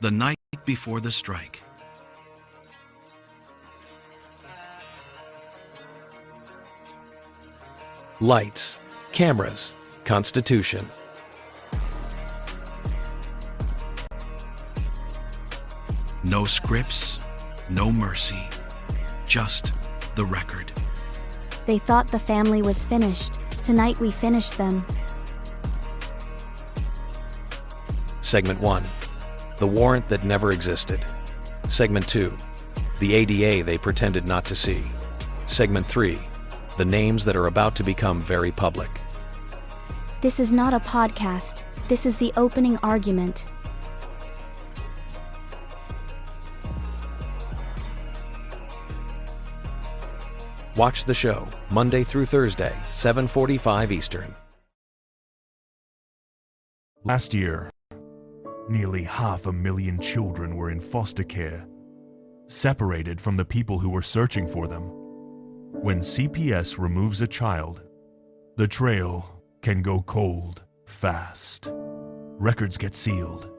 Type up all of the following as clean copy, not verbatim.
The night before the strike. Lights, cameras, Constitution. No scripts, no mercy, just the record. They thought the family was finished. Tonight we finish them. Segment 1. The warrant that never existed. Segment 2. The ADA they pretended not to see. Segment 3. The names that are about to become very public. This is not a podcast. This is the opening argument. Watch the show Monday through Thursday, 7:45 Eastern. Last year, nearly 500,000 children were in foster care, separated from the people who were searching for them. When CPS removes a child, the trail can go cold fast. Records get sealed,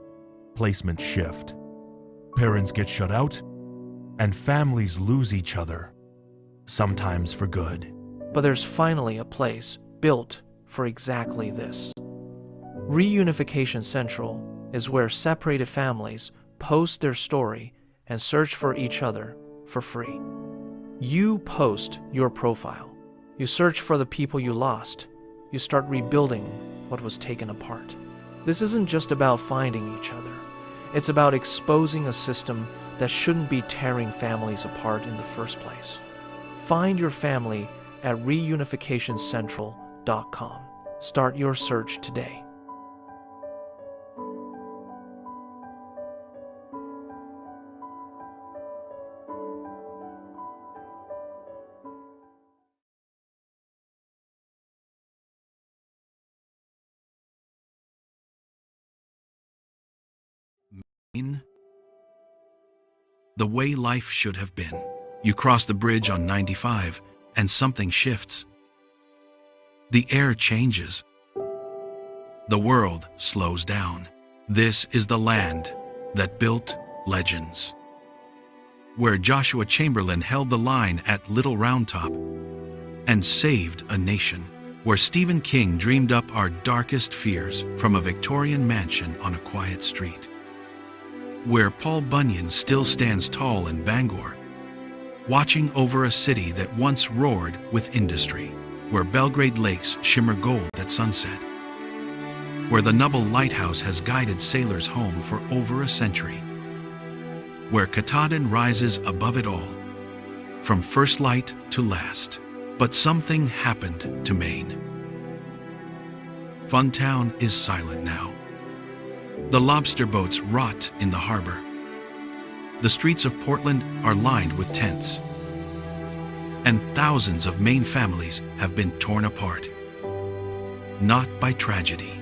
placements shift, parents get shut out, and families lose each other, sometimes for good. But there's finally a place built for exactly this. Reunification Central is where separated families post their story and search for each other for free. You post your profile. You search for the people you lost. You start rebuilding what was taken apart. This isn't just about finding each other. It's about exposing a system that shouldn't be tearing families apart in the first place. Find your family at reunificationcentral.com. Start your search today. The way life should have been. You cross the bridge on 95 and something shifts. The air changes. The world slows down. This is the land that built legends. Where Joshua Chamberlain held the line at Little Round Top and saved a nation. Where Stephen King dreamed up our darkest fears from a Victorian mansion on a quiet street. Where Paul Bunyan still stands tall in Bangor, watching over a city that once roared with industry. Where Belgrade lakes shimmer gold at sunset. Where the Nubble Lighthouse has guided sailors home for over a century. Where Katahdin rises above it all, from first light to last. But something happened to Maine. Funtown is silent now. The lobster boats rot in the harbor. The streets of Portland are lined with tents. And thousands of Maine families have been torn apart. Not by tragedy,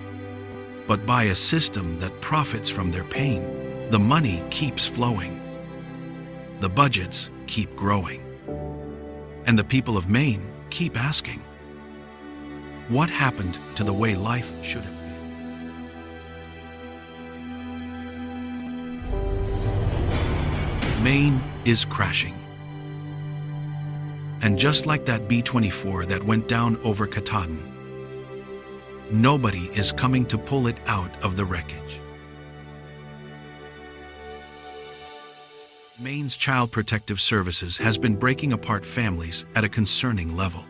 but by a system that profits from their pain. The money keeps flowing. The budgets keep growing. And the people of Maine keep asking, what happened to the way life should have been? Maine is crashing. And just like that B-24 that went down over Katahdin, nobody is coming to pull it out of the wreckage. Maine's Child Protective Services has been breaking apart families at a concerning level.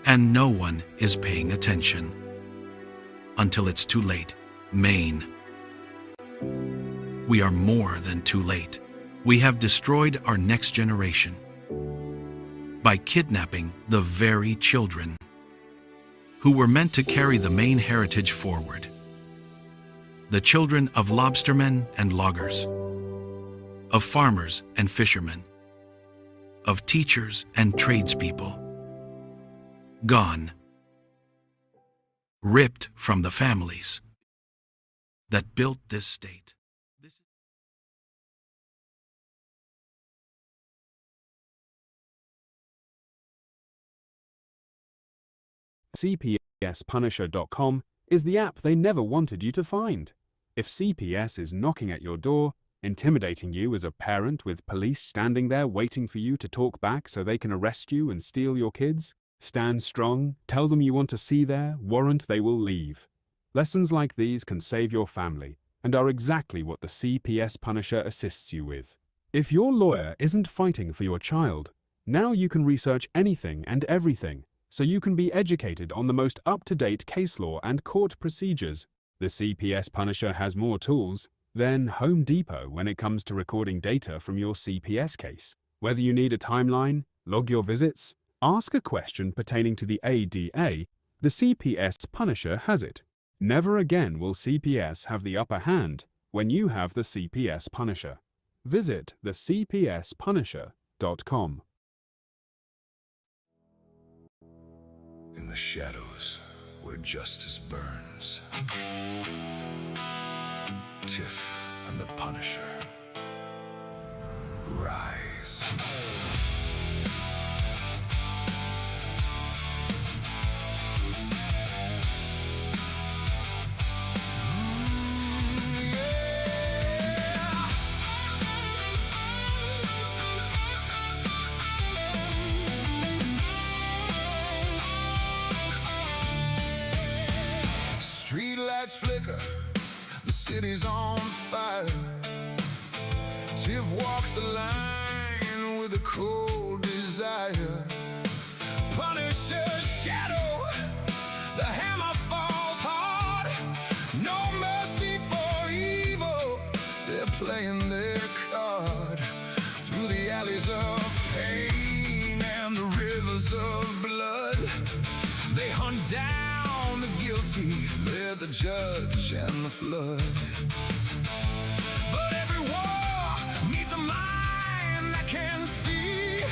And no one is paying attention. Until it's too late. Maine. We are more than too late. We have destroyed our next generation by kidnapping the very children who were meant to carry the Maine heritage forward. The children of lobstermen and loggers, of farmers and fishermen, of teachers and tradespeople. Gone. Ripped from the families that built this state. CPSPunisher.com is the app they never wanted you to find. If CPS is knocking at your door, intimidating you as a parent with police standing there waiting for you to talk back so they can arrest you and steal your kids, stand strong, tell them you want to see their warrant, they will leave. Lessons like these can save your family and are exactly what the CPS Punisher assists you with. If your lawyer isn't fighting for your child, now you can research anything and everything, so you can be educated on the most up-to-date case law and court procedures. The CPS Punisher has more tools than Home Depot when it comes to recording data from your CPS case. Whether you need a timeline, log your visits, ask a question pertaining to the ADA, the CPS Punisher has it. Never again will CPS have the upper hand when you have the CPS Punisher. Visit thecpspunisher.com. In the shadows, where justice burns, Tiff and the Punisher rise. Street lights flicker, the city's on fire. Tiff walks the line with a cold desire. Punisher's shadow, the hammer falls hard. No mercy for evil, they're playing their card. Through the alleys of pain and the rivers of blood, they hunt down the guilty, they're the judge and the flood. But every war needs a mind that can see,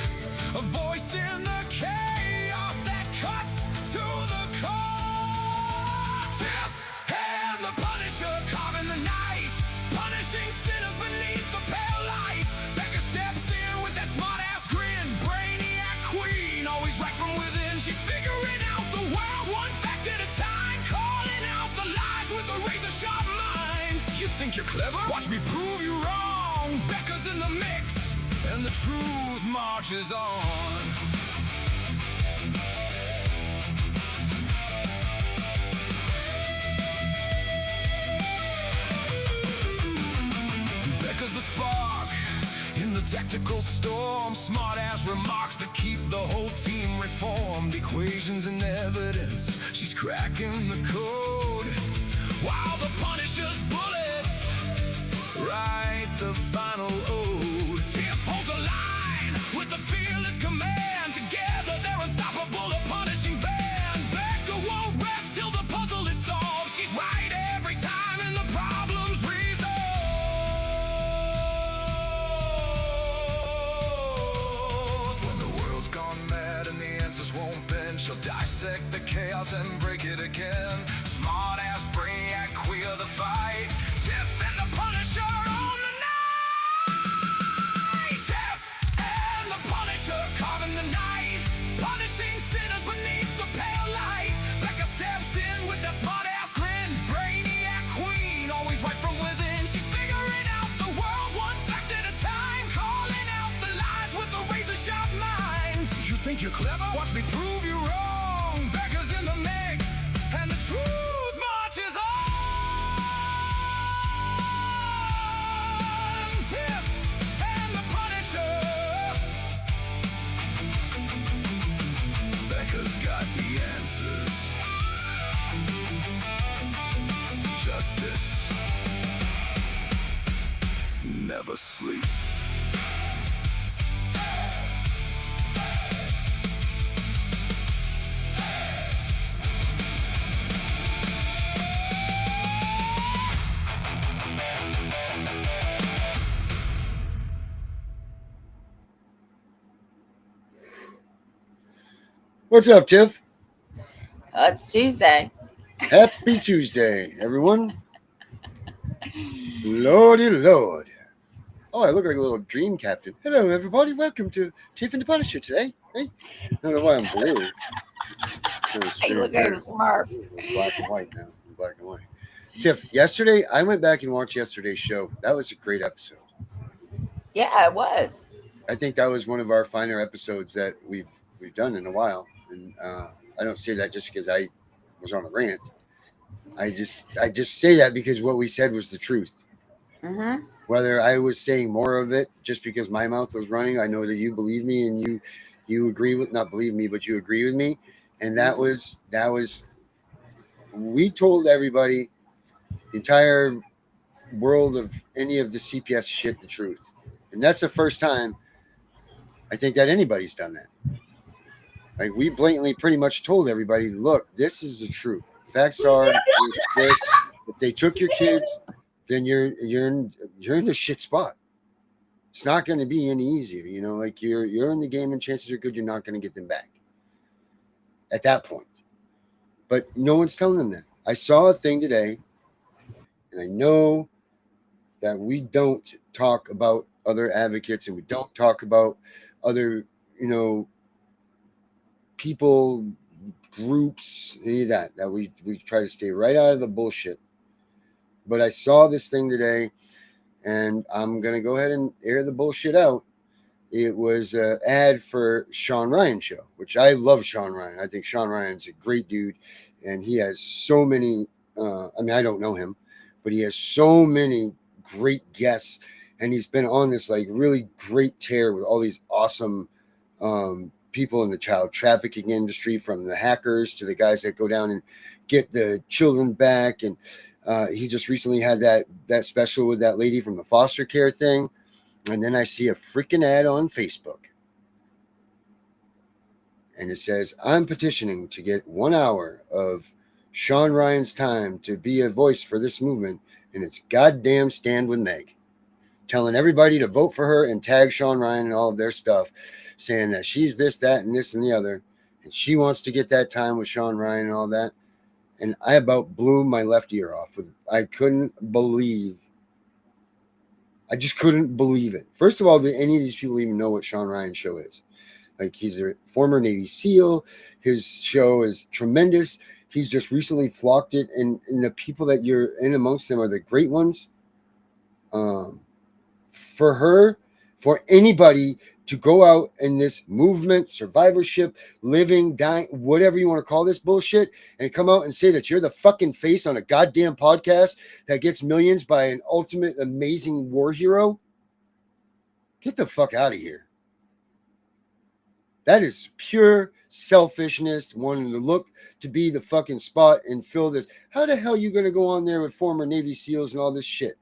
a voice in the chaos that cuts to the core. Tiff and the Punisher carving the night, punishing sinners beneath the pale light. Becca steps in with that smart-ass grin, brainiac queen, always right from within. She's figuring out the world one fact at a time, calling out the lies with a razor-sharp mind. You think you're clever? Watch me prove you wrong. Becca's in the mix, and the truth marches on. Becca's the spark in the tactical storm. Smart-ass remarks that keep the whole team reformed. Equations and evidence, she's cracking the code, while the Punisher's bullets write the final ode. Tiff holds a line with the fearless command. Together they're unstoppable, a punishing band. Becca won't rest till the puzzle is solved. She's right every time and the problem's resolved. When the world's gone mad and the answers won't bend, she'll dissect the chaos and break it again. Smart-ass brainiac, queer the fight. Tiff and the Punisher on the night. Tiff and the Punisher carving the night, punishing sinners beneath the pale light. Becca steps in with that smart-ass grin, brainiac queen, always right from within. She's figuring out the world one fact at a time, calling out the lies with a razor-sharp mind. You think you're clever? Watch me prove you wrong. Becca's in the mix, and the truth marches on. Tiff and the Punisher. Becca's got the answers. Justice never sleeps. What's up, Tiff? It's Tuesday. Happy Tuesday, everyone. Lordy Lord. Oh, I look like a little dream captain. Hello, everybody. Welcome to Tiff and the Punisher today. Hey, I don't know why I'm blue. You look like a Smurf. Black and white now. Black and white. Tiff, yesterday, I went back and watched yesterday's show. That was a great episode. Yeah, it was. I think that was one of our finer episodes that we've done in a while. And I don't say that just because I was on a rant. I just say that because what we said was the truth. Mm-hmm. Whether I was saying more of it just because my mouth was running, I know that you believe me and you agree with, not believe me, but you agree with me. And that was we told everybody, the entire world of any of the CPS shit, the truth. And that's the first time I think that anybody's done that. Like, we blatantly pretty much told everybody, look, this is the truth. Facts are, if they took your kids, then you're in a shit spot. It's not going to be any easier, you know. Like, you're in the game, and chances are good you're not going to get them back at that point. But no one's telling them that. I saw a thing today, and I know that we don't talk about other advocates, and we don't talk about other, you know, people, groups, any of that we try to stay right out of the bullshit. But I saw this thing today, and I'm going to go ahead and air the bullshit out. It was an ad for Sean Ryan's show, which I love Sean Ryan. I think Sean Ryan's a great dude, and he has so many, I mean, I don't know him, but he has so many great guests, and he's been on this like really great tear with all these awesome people in the child trafficking industry, from the hackers to the guys that go down and get the children back. And he just recently had that special with that lady from the foster care thing. And then I see a freaking ad on Facebook, and it says, I'm petitioning to get 1 hour of Sean Ryan's time to be a voice for this movement, and it's goddamn Stand With Meg, telling everybody to vote for her and tag Sean Ryan and all of their stuff, saying that she's this, that, and this and the other, and she wants to get that time with Sean Ryan and all that. And I about blew my left ear off. I just couldn't believe it. First of all, do any of these people even know what Sean Ryan's show is? Like, he's a former Navy SEAL. His show is tremendous. He's just recently flocked it, and the people that you're in amongst them are the great ones. For anybody to go out in this movement, survivorship, living, dying, whatever you want to call this bullshit, and come out and say that you're the fucking face on a goddamn podcast that gets millions by an ultimate amazing war hero, get the fuck out of here. That is pure selfishness, wanting to look to be the fucking spot and fill this. How the hell are you going to go on there with former Navy SEALs and all this shit?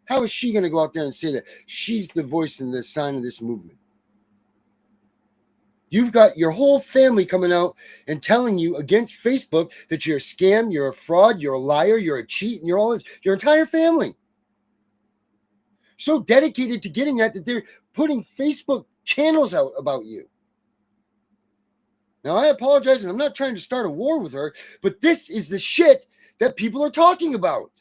How is she going to go out there and say that she's the voice and the sign of this movement? You've got your whole family coming out and telling you against Facebook that you're a scam, you're a fraud, you're a liar, you're a cheat, and you're all this. Your entire family. So dedicated to getting that they're putting Facebook channels out about you. Now, I apologize, and I'm not trying to start a war with her, but this is the shit that people are talking about.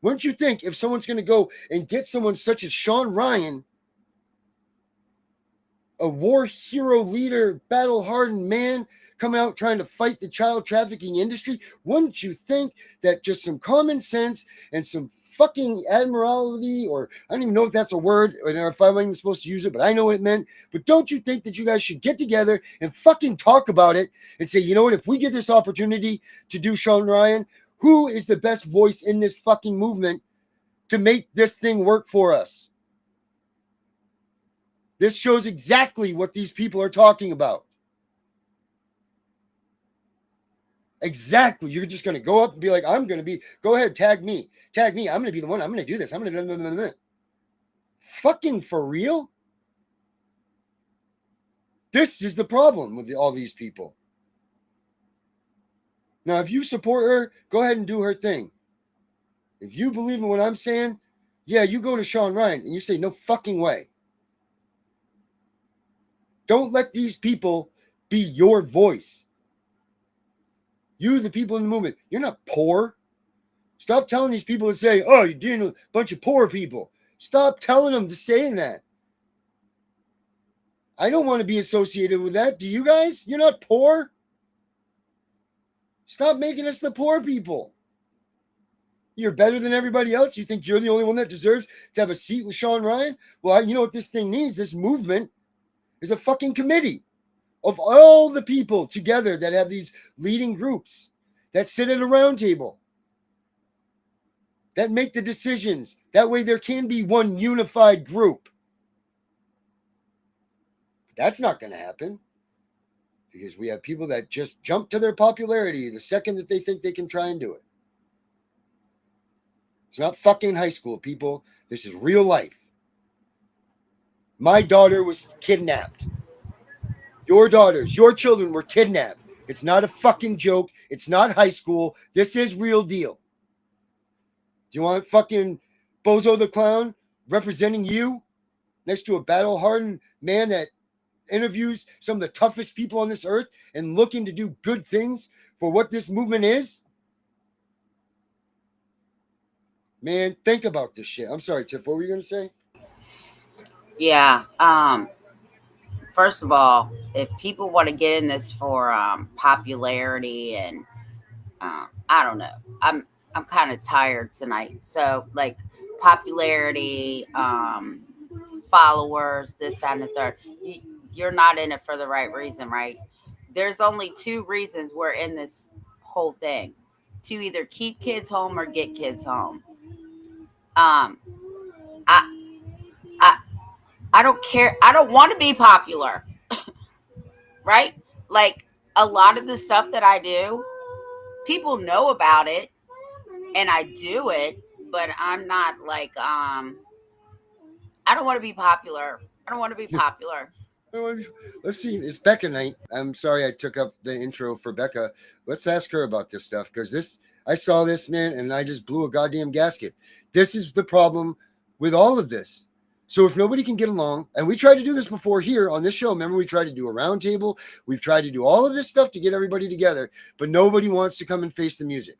Wouldn't you think if someone's going to go and get someone such as Sean Ryan, a war hero leader, battle-hardened man, coming out trying to fight the child trafficking industry, wouldn't you think that just some common sense and some fucking admiralty, or I don't even know if that's a word, or if I'm even supposed to use it, but I know what it meant. But don't you think that you guys should get together and fucking talk about it and say, you know what, if we get this opportunity to do Sean Ryan, who is the best voice in this fucking movement to make this thing work for us? This shows exactly what these people are talking about. Exactly. You're just going to go up and be like, go ahead, tag me. I'm going to be the one. I'm going to do this. I'm going to do. Fucking for real? This is the problem with all these people. Now, if you support her, go ahead and do her thing. If you believe in what I'm saying, yeah, you go to Sean Ryan and you say, no fucking way. Don't let these people be your voice. You, the people in the movement, you're not poor. Stop telling these people to say, oh, you're dealing with a bunch of poor people. Stop telling them to say that. I don't want to be associated with that. Do you guys? You're not poor. Stop making us the poor people. You're better than everybody else. You think you're the only one that deserves to have a seat with Sean Ryan? Well, you know what this thing needs? This movement is a fucking committee of all the people together that have these leading groups that sit at a round table, that make the decisions. That way there can be one unified group. That's not going to happen because we have people that just jump to their popularity the second that they think they can try and do it. It's not fucking high school, people. This is real life. My daughter was kidnapped. Your daughters, your children were kidnapped. It's not a fucking joke. It's not high school. This is real deal. Do you want fucking Bozo the Clown representing you next to a battle-hardened man that interviews some of the toughest people on this earth and looking to do good things for what this movement is? Man, think about this shit. I'm sorry, Tiff. What were you going to say? Yeah. First of all, if people want to get in this for popularity and I don't know, I'm kind of tired tonight. So like popularity, followers, this, that, and the third. You're not in it for the right reason, right? There's only two reasons we're in this whole thing: to either keep kids home or get kids home. I don't care. I don't want to be popular, right? Like a lot of the stuff that I do, people know about it and I do it, but I'm not like, I don't want to be popular. I don't want to be popular. Let's see. It's Becca night. I'm sorry I took up the intro for Becca. Let's ask her about this stuff because I saw this, man, and I just blew a goddamn gasket. This is the problem with all of this. So if nobody can get along, and we tried to do this before here on this show, remember we tried to do a round table. We've tried to do all of this stuff to get everybody together, but nobody wants to come and face the music.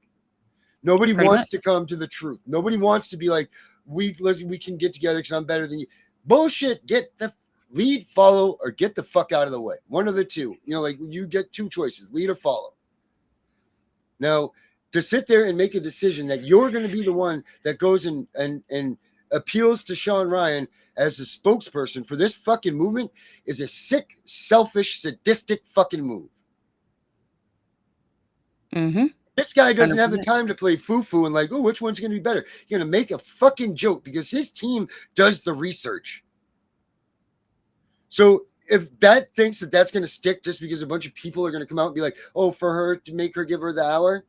Nobody wants to come to the truth. Nobody wants to be like, we can get together because I'm better than you. Bullshit. Get the lead, follow, or get the fuck out of the way. One of the two. You know, like you get two choices, lead or follow. Now, to sit there and make a decision that you're going to be the one that goes and appeals to Sean Ryan as a spokesperson for this fucking movement is a sick, selfish, sadistic fucking move. Mm-hmm. This guy doesn't 100%. Have the time to play foo-foo and like, oh, which one's going to be better? You're going to make a fucking joke because his team does the research. So if that thinks that that's going to stick just because a bunch of people are going to come out and be like, oh, for her to make her give her the hour,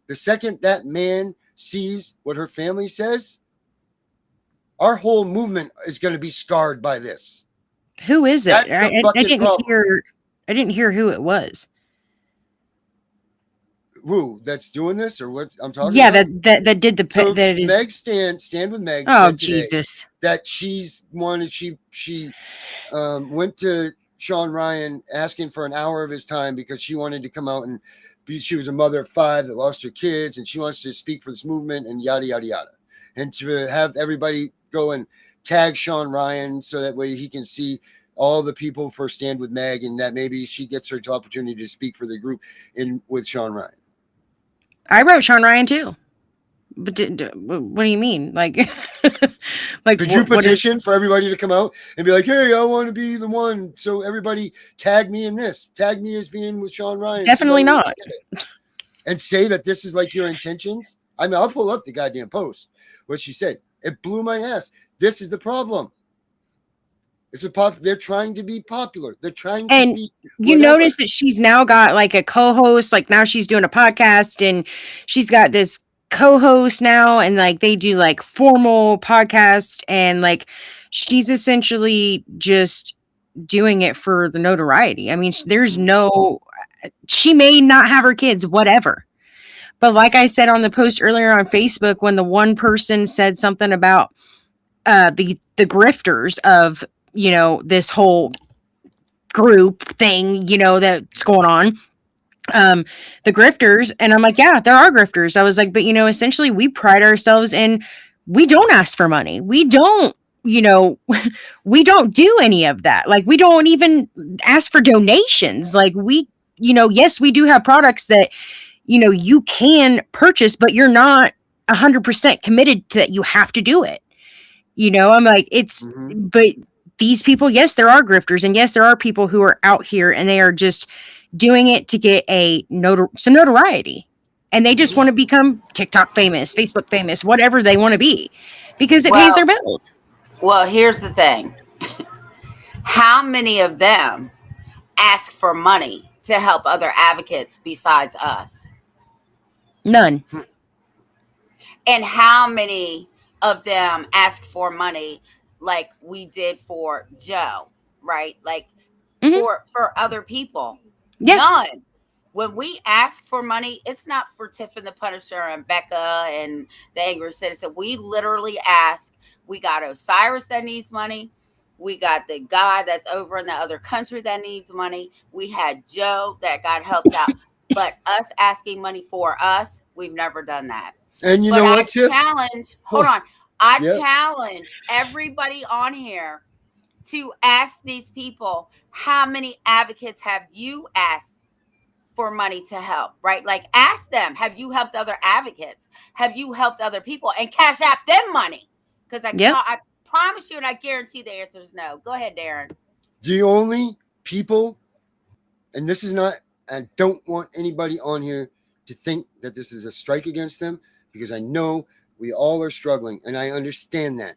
the second that man sees what her family says, our whole movement is going to be scarred by this. Who is it? I didn't hear who it was. Who that's doing this or what I'm talking about? Yeah, that did the so that is Meg stand with Meg. Oh Jesus! That she went to Sean Ryan asking for an hour of his time because she wanted to come out and she was a mother of 5 that lost her kids and she wants to speak for this movement and yada yada yada, and to have everybody go and tag Sean Ryan so that way he can see all the people for Stand with Meg and that maybe she gets her opportunity to speak for the group with Sean Ryan. I wrote Sean Ryan too. But what do you mean? Like, did you petition for everybody to come out and be like, hey, I want to be the one. So everybody tag me in this. Tag me as being with Sean Ryan. Definitely not. And say that this is like your intentions. I mean, I'll pull up the goddamn post. What she said. It blew my ass. This is the problem. They're trying to be popular. They're trying to be you notice that she's now got like a co-host, like now she's doing a podcast and she's got this co-host now and like they do like formal podcast and like she's essentially just doing it for the notoriety. I mean, she may not have her kids, whatever. But like I said on the post earlier on Facebook, when the one person said something about the grifters of, you know, this whole group thing, you know, that's going on, the grifters, and I'm like, yeah, there are grifters. I was like, but you know, essentially we pride ourselves in, we don't ask for money. We don't, you know, we don't do any of that. Like we don't even ask for donations. Like we, you know, yes, we do have products that, you know, you can purchase, but you're not 100% committed to that. You have to do it. You know, I'm like, but these people, yes, there are grifters, and yes, there are people who are out here and they are just doing it to get some notoriety. And they just want to become TikTok famous, Facebook famous, whatever they want to be, because it pays their bills. Well, here's the thing. How many of them ask for money to help other advocates besides us? None. And how many of them ask for money like we did for Joe, right? Like for other people? Yeah. None. When we ask for money, it's not for Tiff and the Punisher and Becca and the Angry Citizen. We literally ask. We got Osiris that needs money. We got the guy that's over in the other country that needs money. We had Joe that got helped out. But us asking money for us, we've never done that. And you know what, Tiff? I challenge everybody on here to ask these people, how many advocates have you asked for money to help, right? Like, ask them, have you helped other advocates? Have you helped other people? And cash app them money. Because I promise you and I guarantee the answer is no. Go ahead, Darren. The only people, and this is not, I don't want anybody on here to think that this is a strike against them, because I know we all are struggling, and I understand that.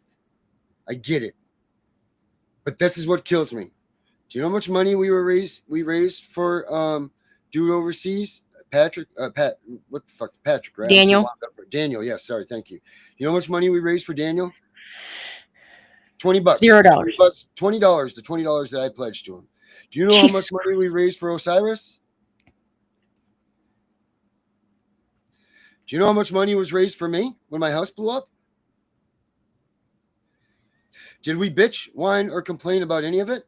I get it. But this is what kills me. Do you know how much money we raised for dude overseas? Patrick, right? Daniel. Daniel, yes, sorry, thank you. You know how much money we raised for Daniel? $20. $0. $20, the $20 that I pledged to him. Do you know how much money we raised for Osiris? Do you know how much money was raised for me when my house blew up? Did we bitch, whine, or complain about any of it?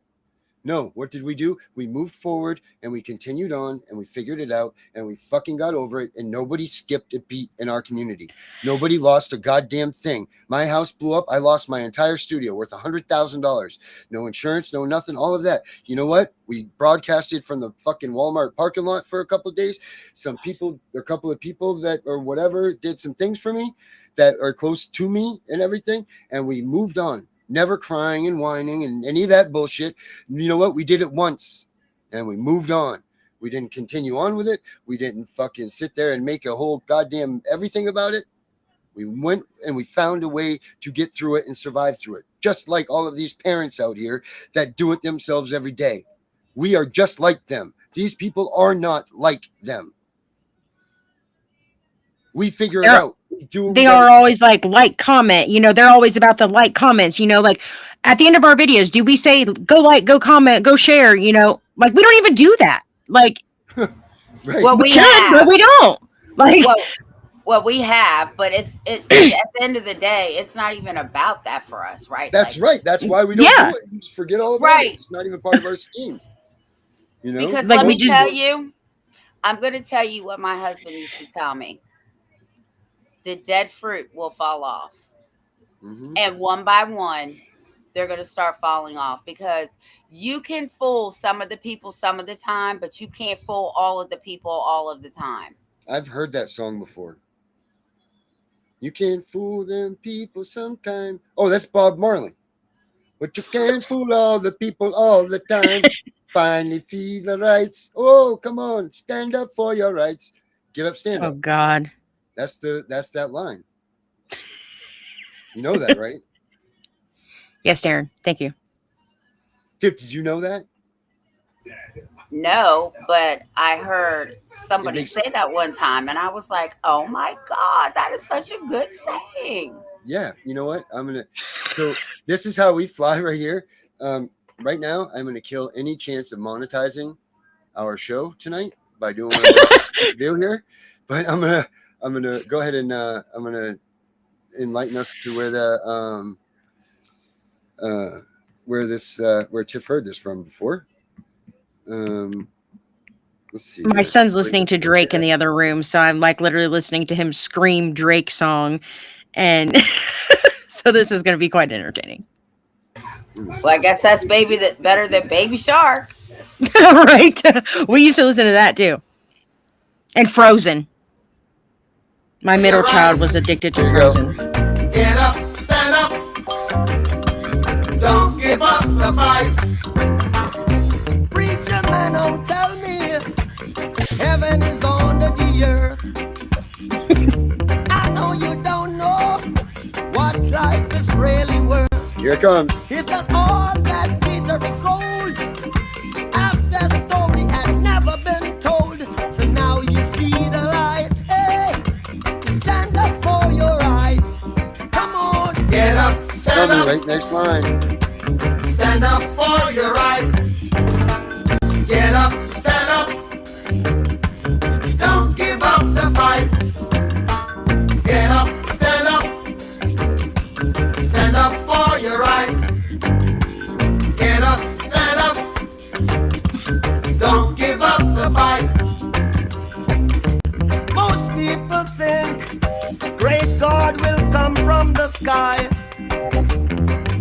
No. What did we do? We moved forward and we continued on and we figured it out and we fucking got over it, and nobody skipped a beat in our community. Nobody lost a goddamn thing. My house blew up. I lost my entire studio worth $100,000. No insurance, no nothing, all of that. You know what? We broadcasted from the fucking Walmart parking lot for a couple of days. A couple of people that or whatever did some things for me that are close to me and everything. And we moved on. Never crying and whining and any of that bullshit. You know what? We did it once and we moved on. We didn't continue on with it. We didn't fucking sit there and make a whole goddamn everything about it. We went and we found a way to get through it and survive through it. Just like all of these parents out here that do it themselves every day. We are just like them. These people are not like them. We figure it out. They are always like, comment, you know, they're always about the like comments, you know, like at the end of our videos, do we say go like, go comment, go share, you know, like we don't even do that. Like, right. Well, we should, but we don't. Like, well, we have, but it's at the end of the day, it's not even about that for us, right? That's right. That's why we don't do it. We just forget all about it. It's not even part of our scheme. You know, because like, let me tell you, I'm going to tell you what my husband used to tell me. The dead fruit will fall off. And one by one, they're going to start falling off, because you can fool some of the people some of the time, but you can't fool all of the people all of the time. I've heard that song before. You can't fool them people sometime. Oh, that's Bob Marley. But you can't fool all the people all the time. Finally feel the rights. Oh, come on. Stand up for your rights. Get up, stand up. Oh, God. That's that line. You know that, right? Yes, Darren. Thank you. Tiff, did you know that? No, but I heard somebody say that one time, and I was like, "Oh my God, that is such a good saying." Yeah, you know what? So this is how we fly right here. Right now, I'm gonna kill any chance of monetizing our show tonight by doing what I'm do here. But I'm gonna go ahead and I'm gonna enlighten us to where where Tiff heard this from before. Let's see. My son's listening to Drake in the other room, so I'm like literally listening to him scream Drake song, and so this is going to be quite entertaining. Well, I guess that's better than Baby Shark. Right? We used to listen to that too, and Frozen. My middle child was addicted to There you go. Frozen. Get up, stand up. Don't give up the fight. Preacher man, don't tell me heaven is under the earth. I know you don't know what life is really worth. Here it comes. It's not all that glitter is gold. After story had never been told. So now you see the light. Hey, stand up for your right. Come on, get up, stand Tell me, up. right next line. Stand up for your right. Get up, stand up. Don't give up the fight. Get up, stand up. Stand up for your right. Get up, stand up. Don't give up the fight. Most people think great God will come from the sky,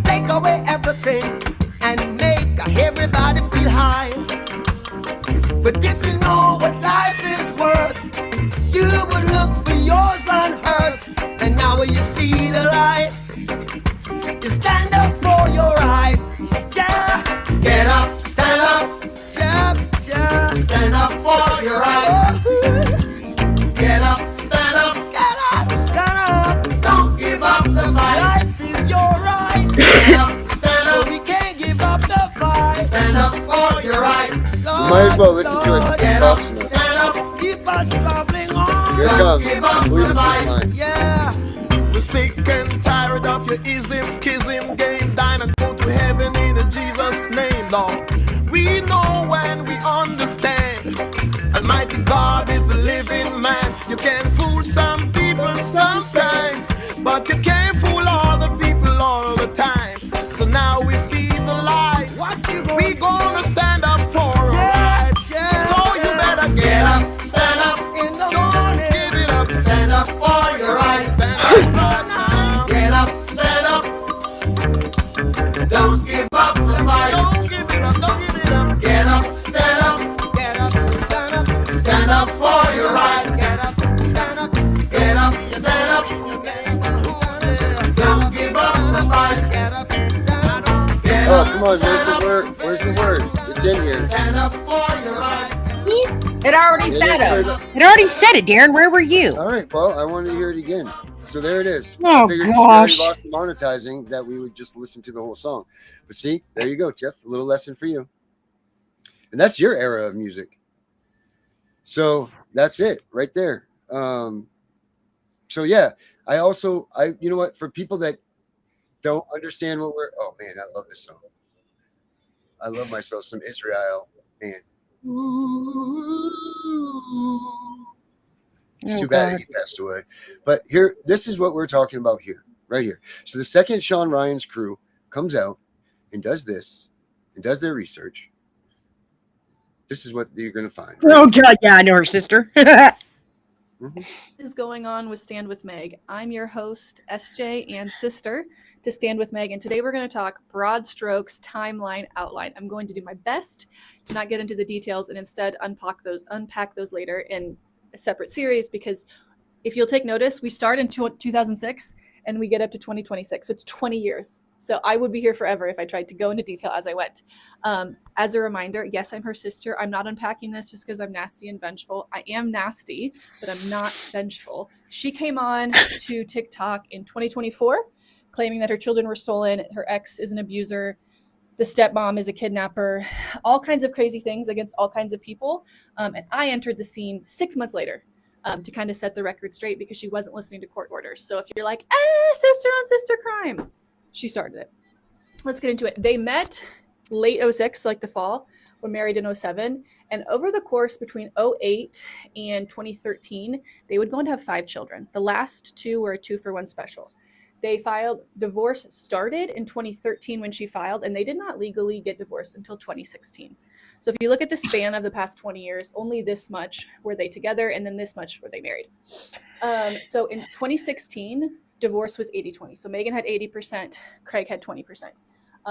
take away everything and make everybody feel high. But if you know what life is worth, you would look for yours on earth. And now you see the light, you stand up for your rights. Yeah. Get up, stand up. Yeah, yeah. Stand up for your rights. Get up, stand up. Get up, stand up. Don't give up the fight. Life is your right. Get up, stand up. So we can't give up the fight. Stand up for your right. You might as well listen to it. It's Get up, costing us. stand up. Keep us traveling on. Here it comes. Give I up believe the it's this fight. line. Yeah. We're sick and tired of your ism, schism, game, dine and go to heaven in Jesus' name, Lord. We know and we understand. Almighty God is a living man. You can fool some people sometimes, but you can't fool all the people all the time. So now we see the light. We gonna stand up for our rights. So you better get up, stand up in the morning. Give it up, stand up for your rights. Stand up right now. Get up, stand up. Don't give up the fight. Don't give it up, don't give it up. Get up, stand up. Get up, stand up. Stand up for your right. Get up, stand up. Get up, stand up. Don't give up the fight. Get up, stand up. Get Oh, up, come on. stand up. Where's the words? It's in here. Stand up for your right. It already said it. It already said it, Darren. Where were you? All right. Well, I wanted to hear it again. So there it is. Oh, I figured since we already gosh. lost the monetizing that we would just listen to the whole song. But see, there you go, Tiff. A little lesson for you. And that's your era of music. So that's it right there. So yeah, I you know what, for people that don't understand what we're, oh man, I love this song. I love myself some Israel, man. It's Oh, too bad God. he passed away. But here, this is what we're talking about here, right here. So the second Sean Ryan's crew comes out and does this and does their research. This is what you're going to find. Oh, God. Yeah, I know her sister. Is going on with Stand With Meg. I'm your host, SJ, and sister to Stand With Meg, and today we're going to talk broad strokes, timeline, outline. I'm going to do my best to not get into the details and instead unpack those later in a separate series, because if you'll take notice, we start in 2006 and we get up to 2026, so it's 20 years. So I would be here forever if I tried to go into detail as I went. As a reminder, yes, I'm her sister. I'm not unpacking this just because I'm nasty and vengeful. I am nasty, but I'm not vengeful. She came on to TikTok in 2024, claiming that her children were stolen, her ex is an abuser, the stepmom is a kidnapper, all kinds of crazy things against all kinds of people. And I entered the scene 6 months later to kind of set the record straight because she wasn't listening to court orders. So if you're like, sister on sister crime, she started it. Let's get into it. They met late 06, like the fall, were married in 07. And over the course between 08 and 2013, they would go on to have 5 children. The last 2 were a 2-for-1 special. They filed, divorce started in 2013 when she filed, and they did not legally get divorced until 2016. So if you look at the span of the past 20 years, only this much were they together, and then this much were they married. So in 2016, divorce was 80-20. So Megan had 80%, Craig had 20%.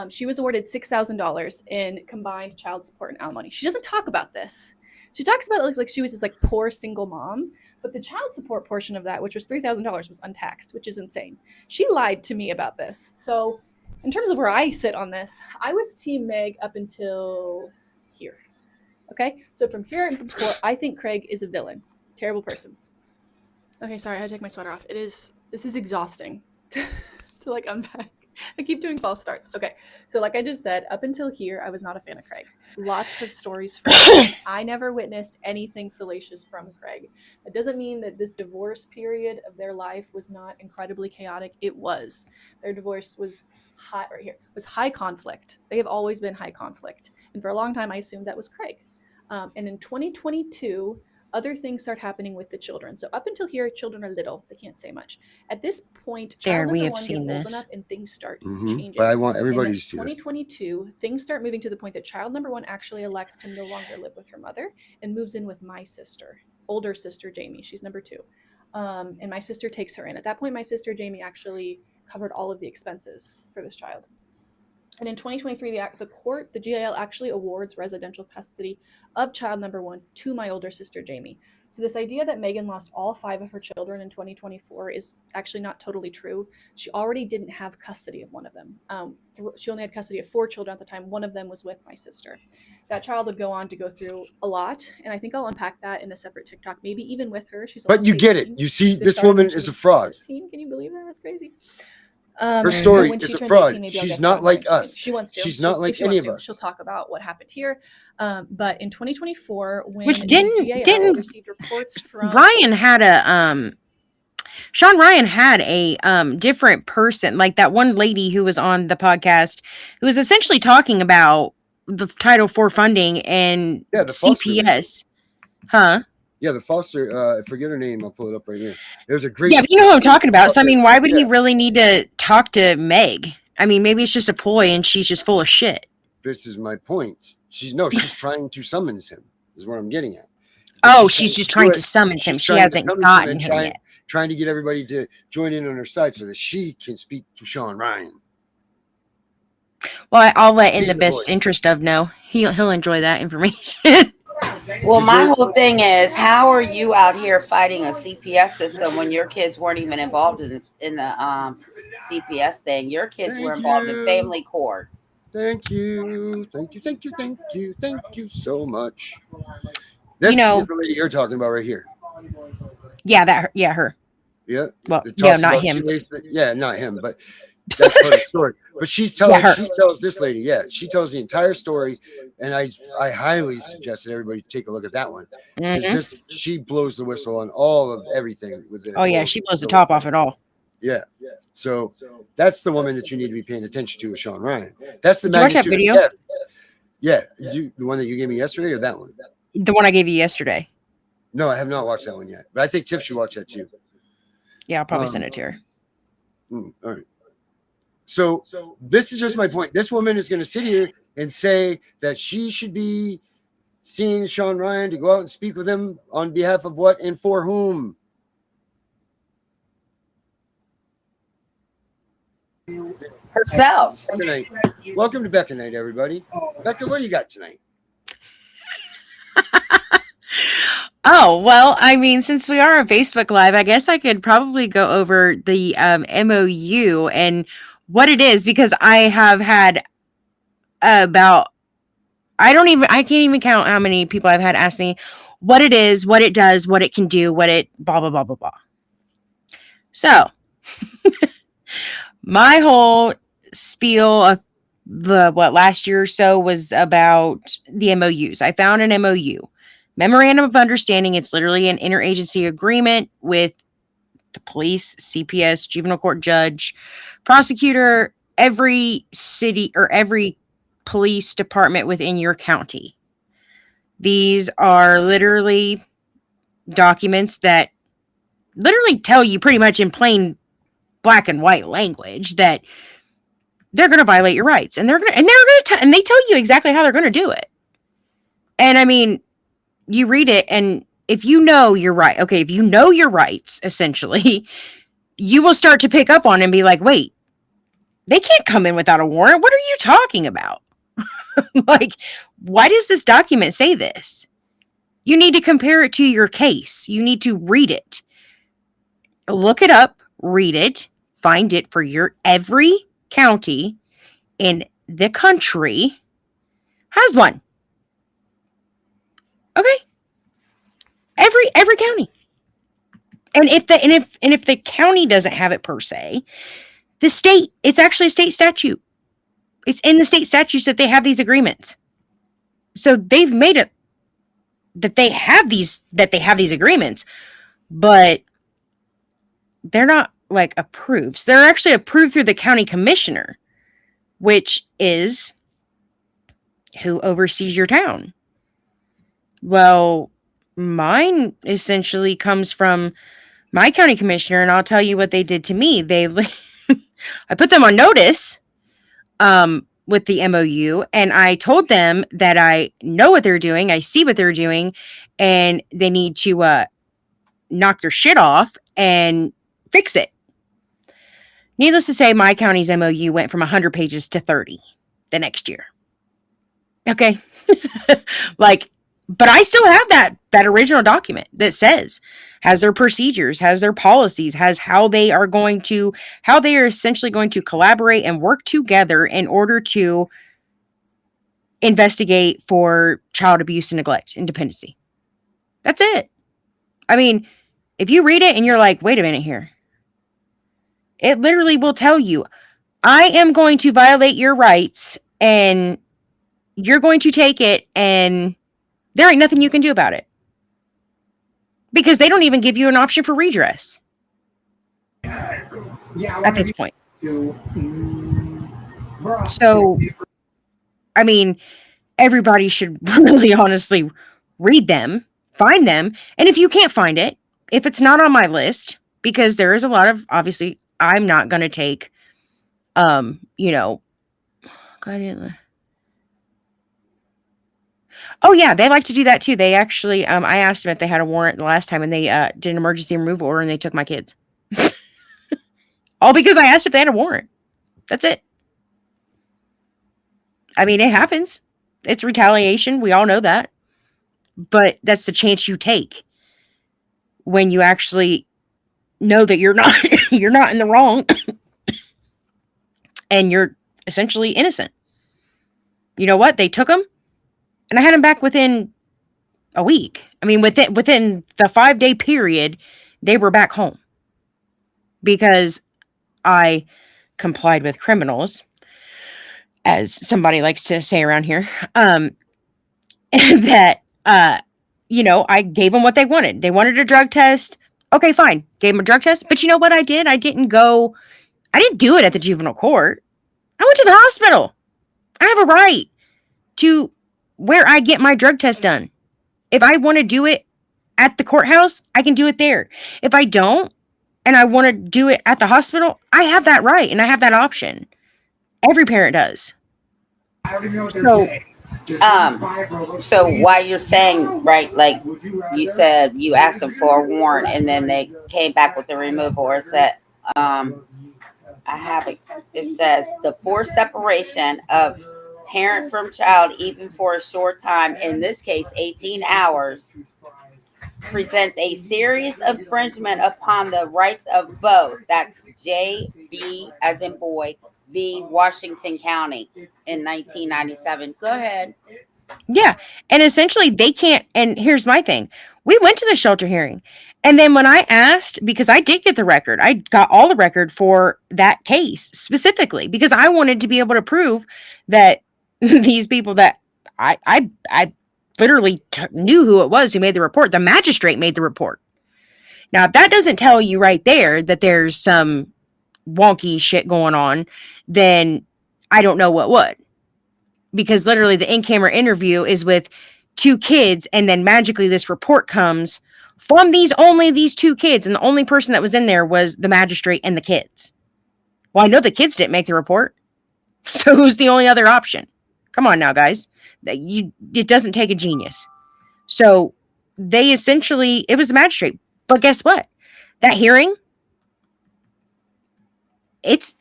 She was awarded $6,000 in combined child support and alimony. She doesn't talk about this She talks about it looks like she was this like poor single mom, but the child support portion of that, which was $3,000, was untaxed, which is insane. She lied to me about this. So in terms of where I sit on this, I was Team Meg up until here. Okay, so from here and from before, I think Craig is a villain, terrible person. Okay, sorry, I had to take my sweater off. This is exhausting to like unpack. I keep doing false starts. Okay, so like I just said, up until here, I was not a fan of Craig. Lots of stories from him. I never witnessed anything salacious from Craig. That doesn't mean that this divorce period of their life was not incredibly chaotic. It was. Their divorce was high conflict. They have always been high conflict. And for a long time, I assumed that was Craig. And in 2022, other things start happening with the children. So up until here, children are little. They can't say much. At this point, child number one gets old enough and things start changing. But I want everybody to see 2022, things start moving to the point that child number one actually elects to no longer live with her mother and moves in with my sister, older sister, Jamie. She's number two. And my sister takes her in. At that point, my sister, Jamie, actually covered all of the expenses for this child. And in 2023, the GIL actually awards residential custody of child number one to my older sister, Jamie. So this idea that Megan lost all 5 of her children in 2024 is actually not totally true. She already didn't have custody of one of them. She only had custody of 4 children at the time. One of them was with my sister. That child would go on to go through a lot, and I think I'll unpack that in a separate TikTok, maybe even with her. But you get it. You see, this woman is a fraud. 15. Can you believe that? That's crazy. Her story is a fraud. She's not like us. She wants to. She's not like any of us. She'll talk about what happened here. But in 2024, when didn't received reports from Ryan had a Sean Ryan had a different person, like that one lady who was on the podcast, who was essentially talking about the Title IV funding and CPS. Huh? Yeah, the foster, I forget her name. I'll pull it up right here. There's a great. Yeah, but you know who I'm talking about. So, I mean, why would he really need to talk to Meg? I mean, maybe it's just a ploy and she's just full of shit. This is my point. She's trying to summons him, is what I'm getting at. She's just trying to summon him. She hasn't gotten him yet. Trying to get everybody to join in on her side so that she can speak to Sean Ryan. Well, I'll let in the best interest of know. He'll enjoy that information. Well, my whole thing is, how are you out here fighting a CPS system when your kids weren't even involved in the CPS thing? Your kids were involved in family court. Thank you so much. This is the lady you're talking about right here. Yeah, her. Yeah. Well, no, not him. Not him, but that's part of the story. But she tells this lady, she tells the entire story, and I highly suggest that everybody take a look at that one. Because she blows the whistle on all of everything with the she blows the top off it all. Yeah. So that's the woman that you need to be paying attention to with Sean Ryan. That's the Did you watch that video? Yeah. The one that you gave me yesterday or that one? The one I gave you yesterday. No, I have not watched that one yet. But I think Tiff should watch that too. Yeah, I'll probably send it to her. All right. So this is just my point. This woman is going to sit here and say that she should be seeing Sean Ryan to go out and speak with him on behalf of what and for whom? Herself. Tonight. Welcome to Becca Night, everybody. Becca, what do you got tonight? Oh, well, I mean, since we are on Facebook Live, I guess I could probably go over the MOU and what it is, because I have had I can't even count how many people I've had ask me what it is, what it does, what it can do, what it blah, blah, blah, blah, blah. So my whole spiel of last year or so was about the MOUs. I found an MOU. Memorandum of Understanding. It's literally an interagency agreement with the police, CPS, juvenile court judge, prosecutor, every city or every police department within your county. These are literally documents that literally tell you pretty much in plain black and white language that they're going to violate your rights, and they tell you exactly how they're going to do it. And I mean, you read it, and if you know you're right, if you know your rights, essentially, you will start to pick up on and be like, wait, they can't come in without a warrant. What are you talking about? Like, why does this document say this? You need to compare it to your case. You need to read it. Look it up, read it, find it for your every county in the country has one. Okay? Every county. And if the county doesn't have it per se, the state, it's actually a state statute. It's in the state statutes that they have these agreements. So they've made it that they have these agreements, but they're not like approved. So they're actually approved through the county commissioner, which is who oversees your town. Well, mine essentially comes from my county commissioner, and I'll tell you what they did to me. I put them on notice with the MOU, and I told them that I know what they're doing, I see what they're doing, and they need to knock their shit off and fix it. Needless to say, my county's MOU went from 100 pages to 30 the next year. Okay. But I still have that original document that has their procedures, has their policies, has how they are essentially going to collaborate and work together in order to investigate for child abuse and neglect and dependency. That's it. I mean, if you read it and you're like, wait a minute here, it literally will tell you, I am going to violate your rights and you're going to take it and there ain't nothing you can do about it. Because they don't even give you an option for redress. At this point. So, I mean, everybody should really honestly read them, find them. And if you can't find it, if it's not on my list, because there is a lot of, obviously, I'm not going to take, Oh yeah, they like to do that too. They actually, I asked them if they had a warrant the last time, and they did an emergency removal order, and they took my kids. All because I asked if they had a warrant. That's it. I mean, it happens. It's retaliation. We all know that. But that's the chance you take when you actually know that you're not you're not in the wrong, and you're essentially innocent. You know what? They took them. And I had them back within a week. I mean, within the 5-day period, they were back home. Because I complied with criminals, as somebody likes to say around here. That, I gave them what they wanted. They wanted a drug test. Okay, fine. Gave them a drug test. But you know what I did? I didn't do it at the juvenile court. I went to the hospital. I have a right to where I get my drug test done. If I want to do it at the courthouse, I can do it there. If I don't, and I want to do it at the hospital, I have that right, and I have that option. Every parent does. So why you're saying, right, like you said, you asked them for a warrant, and then they came back with the removal, or said, I have it. It says the forced separation of parent from child, even for a short time, in this case 18 hours, presents a serious infringement upon the rights of both. That's J.B. as in boy, v. Washington County in 1997. Go ahead. Yeah. And essentially they can't. And here's my thing. We went to the shelter hearing. And then when I asked, because I did get the record, I got all the record for that case specifically, because I wanted to be able to prove that these people that I literally knew who it was who made the report. The magistrate made the report. Now, if that doesn't tell you right there that there's some wonky shit going on, then I don't know what would. Because literally the in-camera interview is with 2 kids, and then magically this report comes from only these 2 kids, and the only person that was in there was the magistrate and the kids. Well, I know the kids didn't make the report. So who's the only other option? Come on now, guys. It doesn't take a genius. So they essentially, it was the magistrate. But guess what? That hearing, it's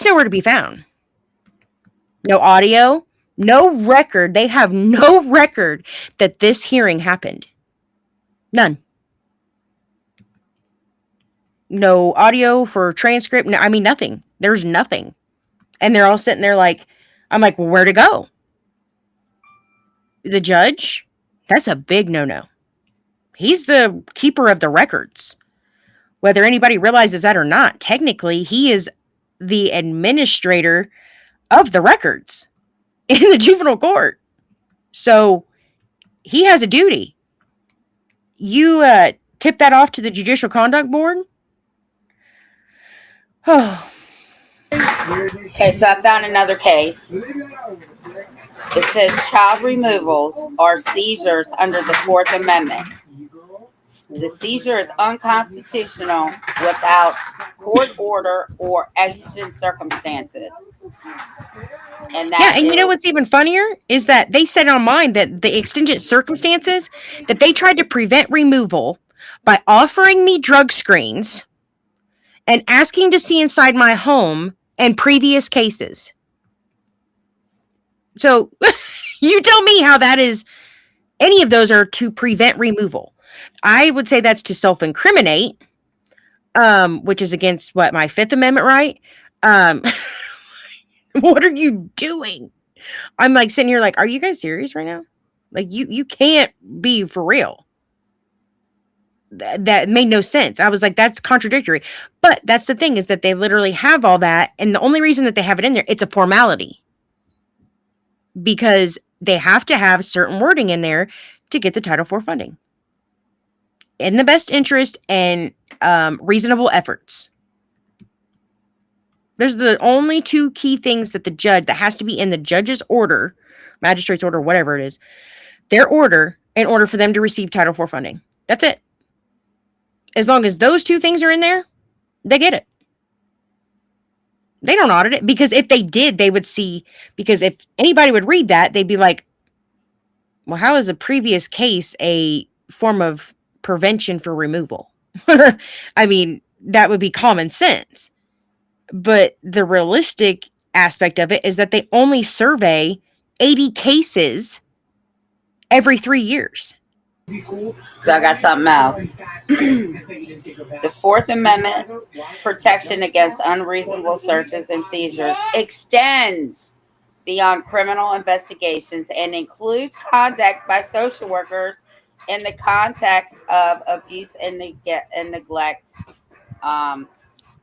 nowhere to be found. No audio, No record. They have no record that this hearing happened. None. No audio for transcript. No, I mean, nothing. There's nothing. And they're all sitting there like, I'm like, well, where'd it go? The judge? That's a big no-no. He's the keeper of the records. Whether anybody realizes that or not, technically, he is the administrator of the records in the juvenile court. So he has a duty. You tip that off to the Judicial Conduct Board. Oh. Okay, so I found another case. It says child removals are seizures under the Fourth Amendment. The seizure is unconstitutional without court order or exigent circumstances. And you know what's even funnier is that they said online that the exigent circumstances that they tried to prevent removal by offering me drug screens and asking to see inside my home and previous cases. So you tell me how that is, any of those are to prevent removal. I would say that's to self-incriminate, which is against my Fifth Amendment right. What are you doing? I'm like sitting here like, are you guys serious right now? Like you can't be for real. That made no sense. I was like, that's contradictory. But that's the thing, is that they literally have all that. And the only reason that they have it in there, it's a formality. Because they have to have certain wording in there to get the Title IV funding. In the best interest and reasonable efforts. There's the only two key things that that has to be in the judge's order, magistrate's order, whatever it is, their order, in order for them to receive Title IV funding. That's it. As long as those two things are in there, they get it. They don't audit it, because if they did, they would see, because if anybody would read that, they'd be like, well, how is a previous case a form of prevention for removal? I mean, that would be common sense. But the realistic aspect of it is that they only survey 80 cases every 3 years. So I got something else. The Fourth Amendment protection against unreasonable searches and seizures extends beyond criminal investigations and includes conduct by social workers in the context of abuse and neglect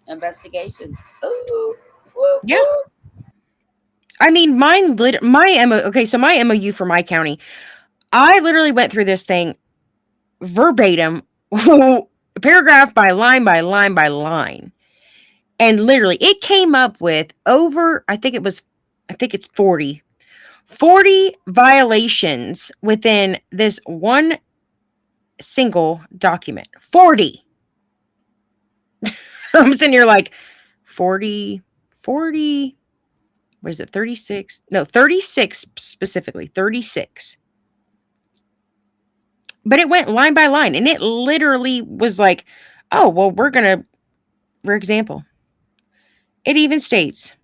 investigations. Ooh, woo, Yeah. woo. I mean, my MOU for my county, I literally went through this thing verbatim, paragraph by line by line by line. And literally, it came up with I think it's 40 violations within this one single document. 40. I'm sitting here like, 40, what is it, 36? No, 36 specifically, 36. But it went line by line, and it literally was like, oh, well, for example, it even states,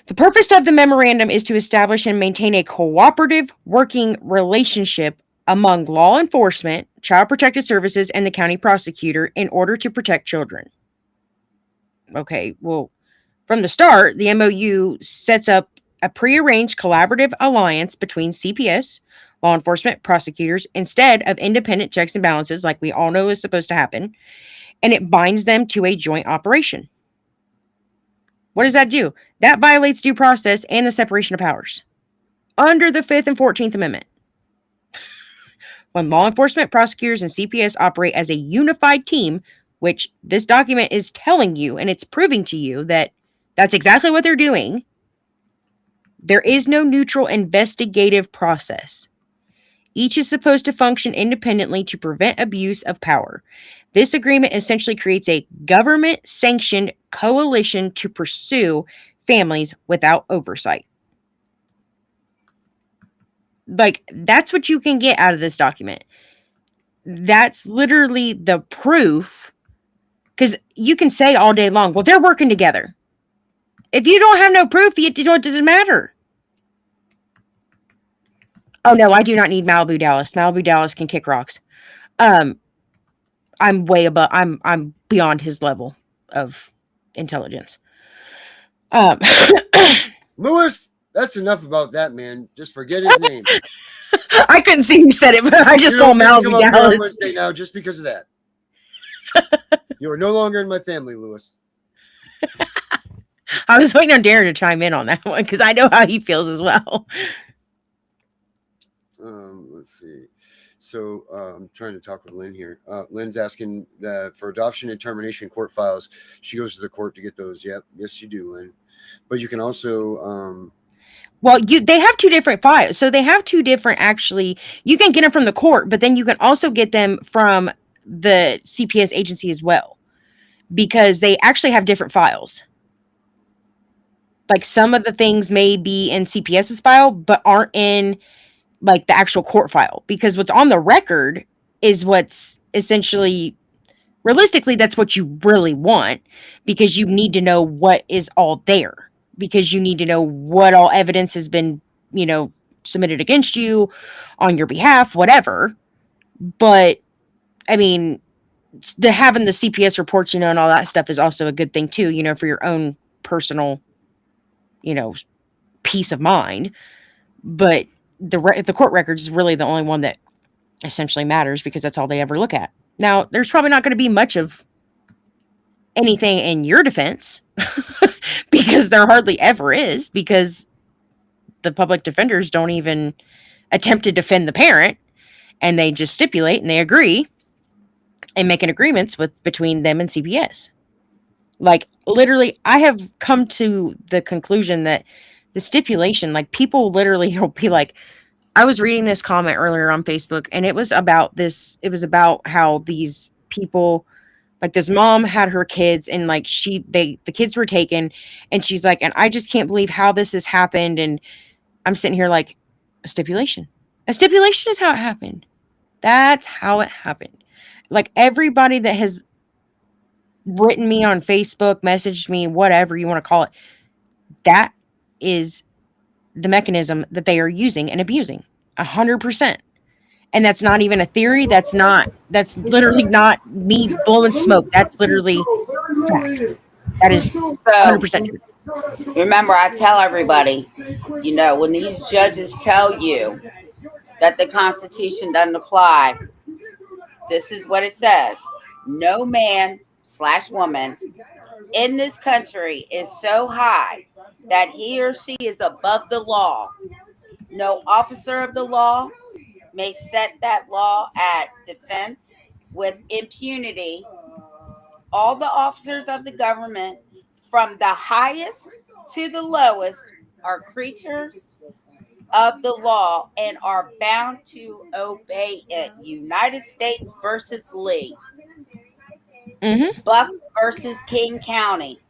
the purpose of the memorandum is to establish and maintain a cooperative working relationship among law enforcement, child protective services, and the county prosecutor in order to protect children. Okay, well, from the start, the MOU sets up a prearranged collaborative alliance between CPS, law enforcement, prosecutors, instead of independent checks and balances like we all know is supposed to happen, and it binds them to a joint operation. What does that do? That violates due process and the separation of powers under the 5th and 14th Amendment. When law enforcement, prosecutors, and CPS operate as a unified team, which this document is telling you, and it's proving to you that that's exactly what they're doing, there is no neutral investigative process. Each is supposed to function independently to prevent abuse of power. This agreement essentially creates a government-sanctioned coalition to pursue families without oversight. Like, that's what you can get out of this document. That's literally the proof. Because you can say all day long, well, they're working together. If you don't have no proof, it doesn't matter. Oh no, I do not need Malibu Dallas. Malibu Dallas can kick rocks. Um, I'm way above. I'm beyond his level of intelligence. Um, Lewis, that's enough about that, man. Just forget his name. I couldn't see who said it, but I just You saw don't get to come Malibu up here on Dallas. Wednesday now just because of that. You are no longer in my family, Lewis. I was waiting on Darren to chime in on that one because I know how he feels as well. Let's see. So I'm trying to talk with Lynn here. Lynn's asking for adoption and termination court files. She goes to the court to get those. Yep. Yes, you do, Lynn. But you can also Well, they have two different files. So they have two different actually. You can get them from the court, but then you can also get them from the CPS agency as well because they actually have different files. Like some of the things may be in CPS's file, but aren't in like the actual court file because what's on the record is what's essentially realistically that's what you really want because you need to know what is all there because you need to know what all evidence has been, submitted against you on your behalf, whatever. But I mean, having the CPS reports, and all that stuff is also a good thing too, for your own personal, peace of mind. But the court records is really the only one that essentially matters because that's all they ever look at. Now, there's probably not going to be much of anything in your defense because there hardly ever is because the public defenders don't even attempt to defend the parent and they just stipulate and they agree and make an agreements between them and CPS. Like literally, I have come to the conclusion that the stipulation, like people literally will be like, I was reading this comment earlier on Facebook and it was about this. It was about how these people, like this mom had her kids and like the kids were taken and she's like, and I just can't believe how this has happened. And I'm sitting here like a stipulation is how it happened. That's how it happened. Like everybody that has written me on Facebook, messaged me, whatever you want to call it, that is the mechanism that they are using and abusing 100%. And that's not even a theory. That's literally not me blowing smoke. That's literally facts. That is 100% true. Remember, I tell everybody, when these judges tell you that the Constitution doesn't apply, this is what it says. No man/woman in this country is so high that he or she is above the law. No officer of the law may set that law at defense with impunity. All the officers of the government, from the highest to the lowest, are creatures of the law and are bound to obey it. United States versus Lee. Bucks versus King County.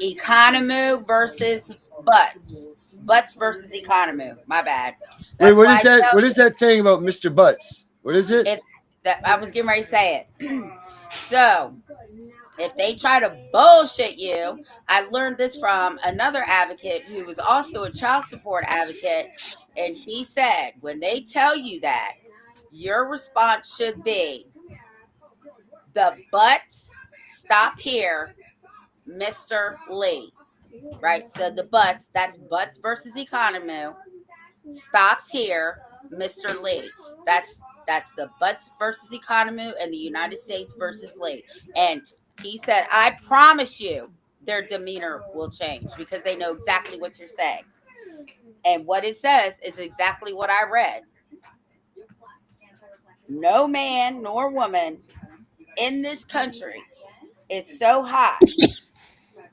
Economy versus Butts. Butts versus Economy. My bad. Wait, what is that? What is that saying about Mr. Butts? What is it? It's that I was getting ready to say it. So, if they try to bullshit you, I learned this from another advocate who was also a child support advocate, and he said, when they tell you that, your response should be, the butts stop here, Mr. Lee. Right? So the butts, that's Butts versus Economy, stops here, Mr. Lee. That's the Butts versus Economy and the United States versus Lee. And he said, I promise you their demeanor will change because they know exactly what you're saying. And what it says is exactly what I read. No man nor woman in this country is so high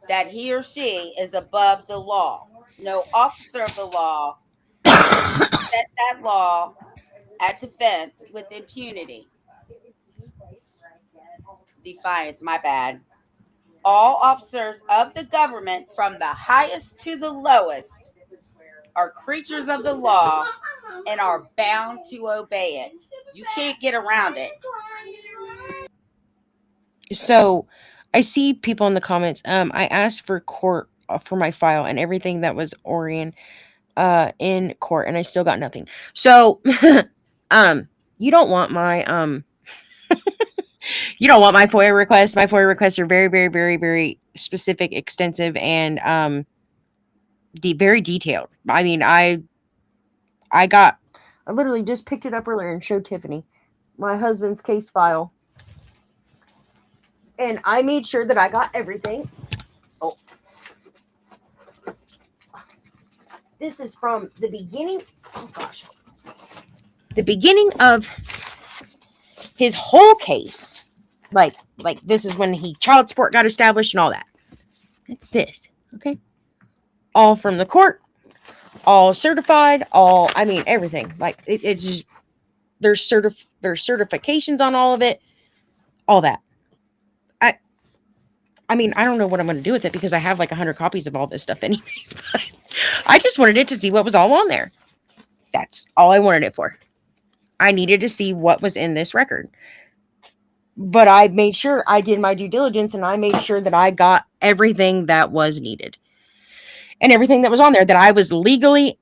that he or she is above the law. No officer of the law set that law at defense with impunity. Defiance, my bad. All officers of the government, from the highest to the lowest, are creatures of the law and are bound to obey it. You can't get around it. So I see people in the comments. I asked for court for my file and everything that was Orion. in court, and I still got nothing. So, you don't want my you don't want my FOIA requests. My FOIA requests are very, very, very, very specific, extensive, and very detailed. I mean, I literally just picked it up earlier and showed Tiffany my husband's case file. And I made sure that I got everything. Oh. This is from the beginning. Oh gosh. The beginning of his whole case. Like this is when child support got established and all that. It's this, okay? All from the court, all certified, everything. Like it's just there's certifications on all of it, all that. I mean, I don't know what I'm going to do with it because I have like 100 copies of all this stuff anyways. But I just wanted it to see what was all on there. That's all I wanted it for. I needed to see what was in this record. But I made sure I did my due diligence and I made sure that I got everything that was needed. And everything that was on there that I was legally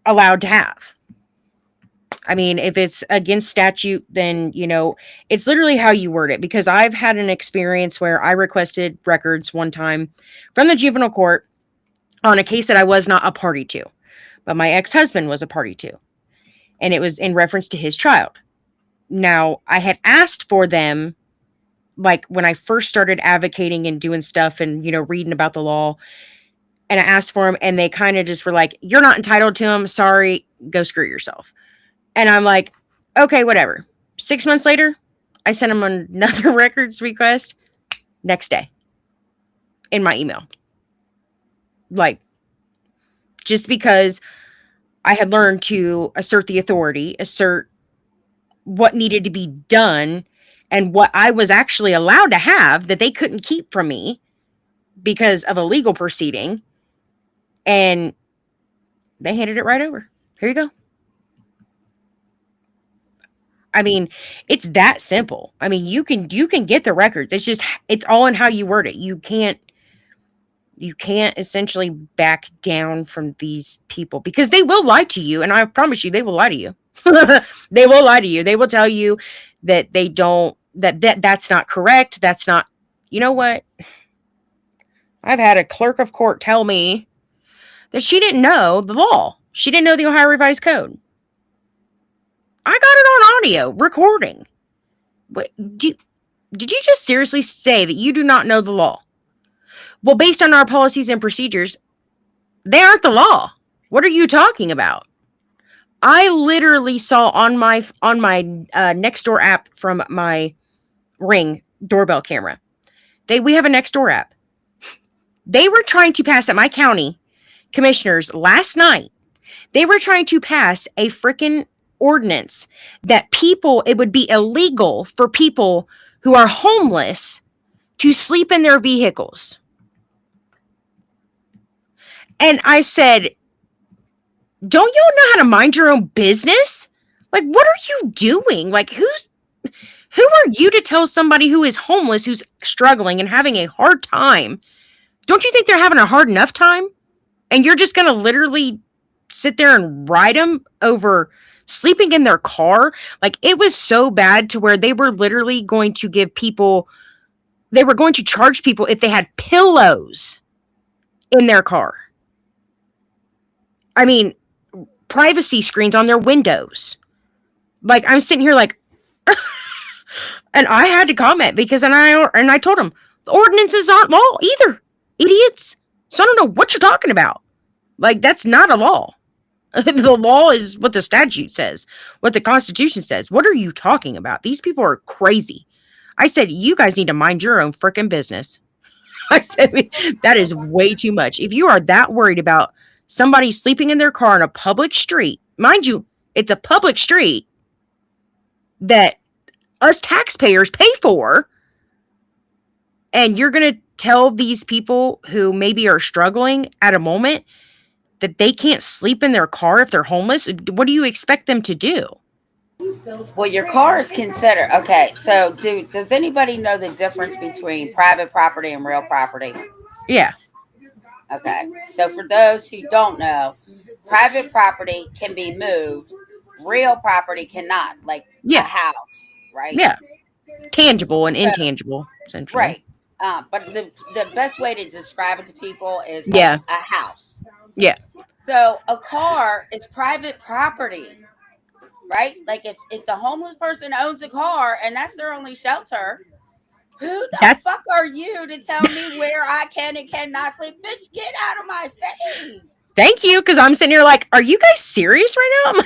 allowed to have. I mean, if it's against statute, then, it's literally how you word it. Because I've had an experience where I requested records one time from the juvenile court on a case that I was not a party to. But my ex-husband was a party to. And it was in reference to his child. Now, I had asked for them, like, when I first started advocating and doing stuff and, reading about the law. And I asked for them, and they kind of just were like, you're not entitled to them. Sorry, go screw yourself. And I'm like, okay, whatever. 6 months later, I sent them another records request next day in my email. Like, just because I had learned to assert the authority, assert what needed to be done, and what I was actually allowed to have that they couldn't keep from me because of a legal proceeding. And they handed it right over. Here you go. I mean, it's that simple. I mean, you can get the records. It's all in how you word it. You can't essentially back down from these people because they will lie to you. And I promise you, they will lie to you. They will lie to you. They will tell you that they don't, that's not correct. That's not, you know what? I've had a clerk of court tell me that she didn't know the law. She didn't know the Ohio Revised Code. I got it on audio recording. Did you just seriously say that you do not know the law? Well, based on our policies and procedures, they aren't the law. What are you talking about? I literally saw on my Nextdoor app from my Ring doorbell camera. We have a Nextdoor app. They were trying to pass at my county commissioners last night. They were trying to pass a freaking ordinance that it would be illegal for people who are homeless to sleep in their vehicles. And I said, don't you know how to mind your own business? Like, what are you doing? Like, who are you to tell somebody who is homeless, who's struggling and having a hard time? Don't you think they're having a hard enough time? And you're just going to literally sit there and ride them over sleeping in their car? Like, it was so bad to where they were literally going to charge people if they had pillows in their car. I mean, privacy screens on their windows. Like, I'm sitting here like, and I had to comment because, and I told them, the ordinances aren't law either, idiots. So I don't know what you're talking about. Like, that's not a law. The law is what the statute says, what the Constitution says. What are you talking about? These people are crazy. I said, you guys need to mind your own freaking business. I said, that is way too much. If you are that worried about somebody sleeping in their car on a public street, mind you, it's a public street that us taxpayers pay for, and you're going to tell these people who maybe are struggling at a moment that they can't sleep in their car if they're homeless? What do you expect them to do? Well, your car is considered, okay, so does anybody know the difference between private property and real property? Yeah. Okay. So for those who don't know, private property can be moved. Real property cannot, like a Yeah. house, right? Yeah. Tangible and So, intangible, essentially. right. But the best way to describe it to people is like Yeah. a house. Yeah. So a car is private property, right? Like if the homeless person owns a car and that's their only shelter, who the That's fuck are you to tell me where I can and cannot sleep? Bitch, get out of my face. Thank you, because I'm sitting here like, are you guys serious right now? I'm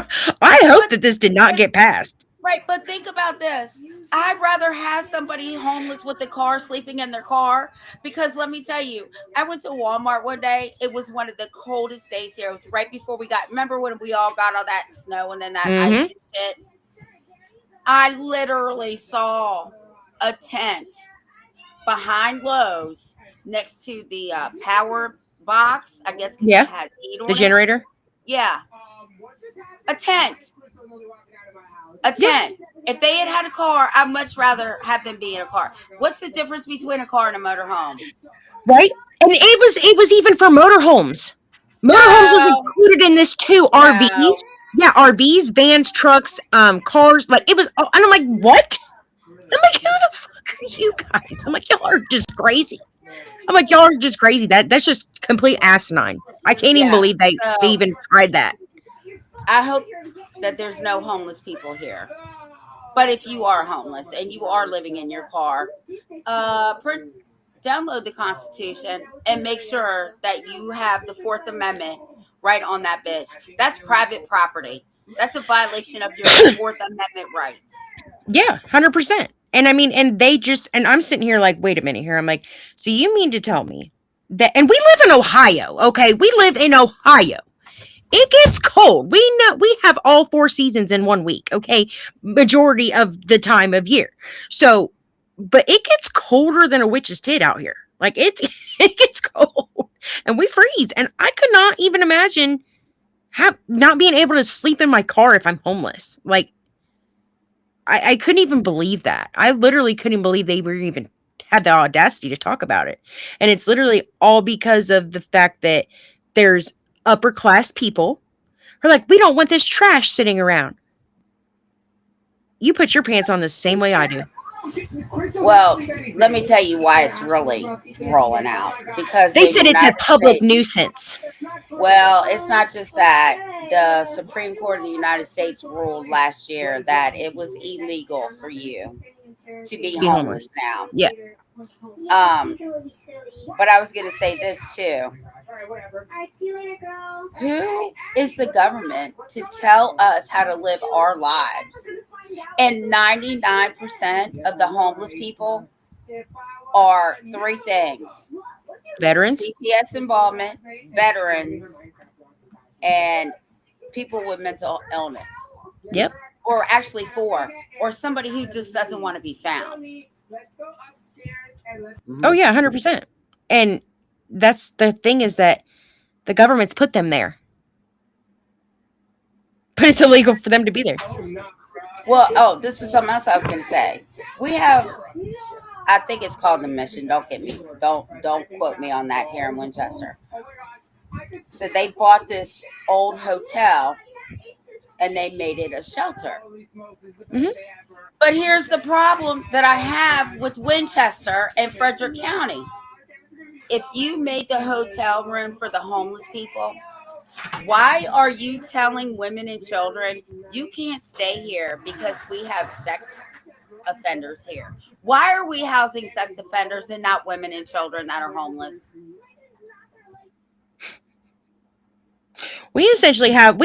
like, I hope that this did not get passed. Right, but think about this. I'd rather have somebody homeless with a car sleeping in their car because let me tell you, I went to Walmart one day. It was one of the coldest days here. It was right before remember when we all got all that snow and then that ice Mm-hmm. and shit? I literally saw a tent behind Lowe's next to the power box, I guess because Yeah. it has heat on The it. generator. Yeah. A tent. A tent. If they had a car, I'd much rather have them be in a car. What's the difference between a car and a motorhome? Right? And it was even for motorhomes. Motorhomes was No, included in this too. RVs. no. Yeah, RVs, vans, trucks, cars. Like it was, and I'm like, what? I'm like, who the fuck are you guys? I'm like, y'all are just crazy. I'm like, y'all are just crazy. That's just complete asinine. I can't even Yeah. believe they So even tried that. I hope that there's no homeless people here. But if you are homeless and you are living in your car, download the Constitution and make sure that you have the Fourth Amendment right on that bitch. That's private property. That's a violation of your Fourth Amendment rights. Yeah, 100%. And I mean, and I'm sitting here like, wait a minute here. I'm like, so you mean to tell me that, and we live in Ohio, okay? We live in Ohio. It gets cold. We know we have all 4 seasons in 1 week, okay? Majority of the time of year. So, but it gets colder than a witch's tit out here. Like it gets cold and we freeze. And I could not even imagine not being able to sleep in my car if I'm homeless. Like I couldn't even believe that. I literally couldn't believe they were even had the audacity to talk about it. And it's literally all because of the fact that there's upper class people who are like, we don't want this trash sitting around. You put your pants on the same way I do. Well, let me tell you why it's really rolling out. Because They the said it's a United public States, nuisance. well, it's not just that. The Supreme Court of the United States ruled last year that it was illegal for you to be Be homeless homeless. now. Yeah. But I was going to say this too. Who is the government to tell us how to live our lives? And 99% of the homeless people are 3 things: Veterans. CPS involvement, veterans, and people with mental illness. Yep. Or actually 4, or somebody who just doesn't want to be found. Oh yeah, 100%. And that's the thing, is that the government's put them there. But it's illegal for them to be there. Well, this is something else I was going to say. We have, I think it's called the Mission. Don't quote me on that here in Winchester. So they bought this old hotel and they made it a shelter. Mm-hmm. But here's the problem that I have with Winchester and Frederick County. If you made the hotel room for the homeless people, why are you telling women and children you can't stay here because we have sex offenders here? Why are we housing sex offenders and not women and children that are homeless? We essentially have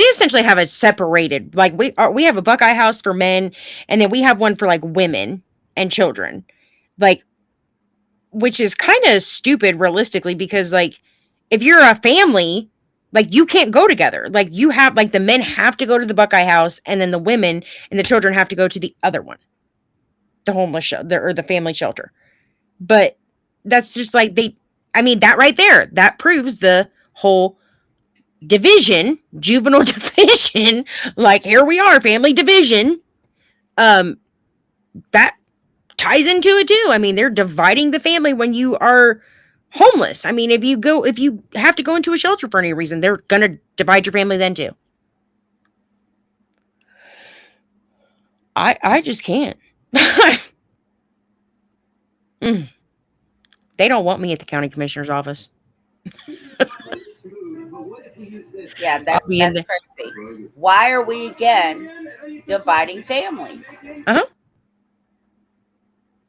a separated, like we have a Buckeye house for men, and then we have one for like women and children, like, which is kind of stupid realistically, because like if you're a family, like you can't go together. Like you have, like the men have to go to the Buckeye house, and then the women and the children have to go to the other one, the homeless shelter or the family shelter. But that's just like that right there, that proves the whole division, juvenile division. Like here we are, family division. That ties into it too. I mean, they're dividing the family when you are Homeless. I mean, if you have to go into a shelter for any reason, they're going to divide your family then too. I just can't. Mm. They don't want me at the county commissioner's office. Yeah, I'll that's be in there. crazy. Why are we again dividing families? Uh-huh.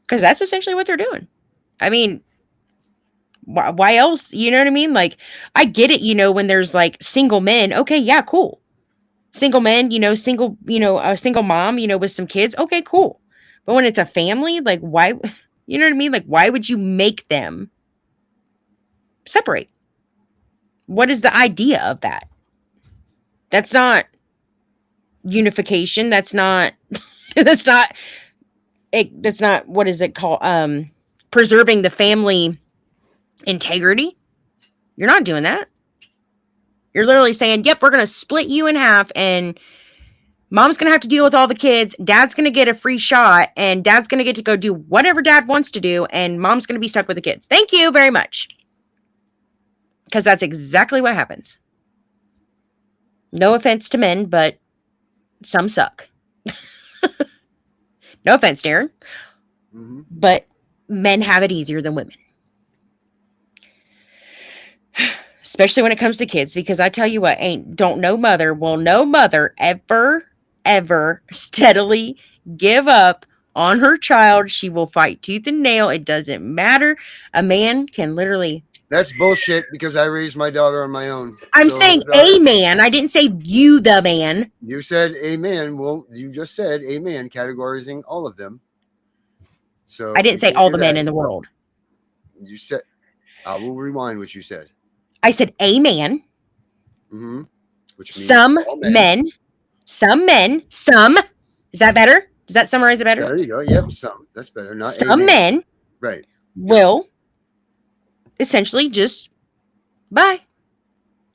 Because that's essentially what they're doing. I mean, why else? You know what I mean? Like, I get it, when there's like single men. Okay, yeah, cool. Single men, a single mom, with some kids. Okay, cool. But when it's a family, like, why? You know what I mean? Like, why would you make them separate? What is the idea of that? That's not unification. That's not, that's not, that's not, what is it called? Preserving the family integrity. You're not doing that. You're literally saying, yep, we're going to split you in half, and mom's going to have to deal with all the kids. Dad's going to get a free shot, and dad's going to get to go do whatever dad wants to do, and mom's going to be stuck with the kids. Thank you very much. Because that's exactly what happens. No offense to men, but some suck. No offense, Darren. Mm-hmm. But men have it easier than women. Especially when it comes to kids, because I tell you what, no mother ever steadily give up on her child. She will fight tooth and nail. It doesn't matter. A man can literally. That's bullshit, because I raised my daughter on my own. I'm saying a man. I didn't say you, the man. You said a man. Well, you just said a man, categorizing all of them. So I didn't say all the men in the world. You said, I will rewind what you said. I said a man. Mm-hmm. Which means some men. Some. Is that better? Does that summarize it better? There you go. Yep, some. That's better. Not some men. Right. Will essentially just bye.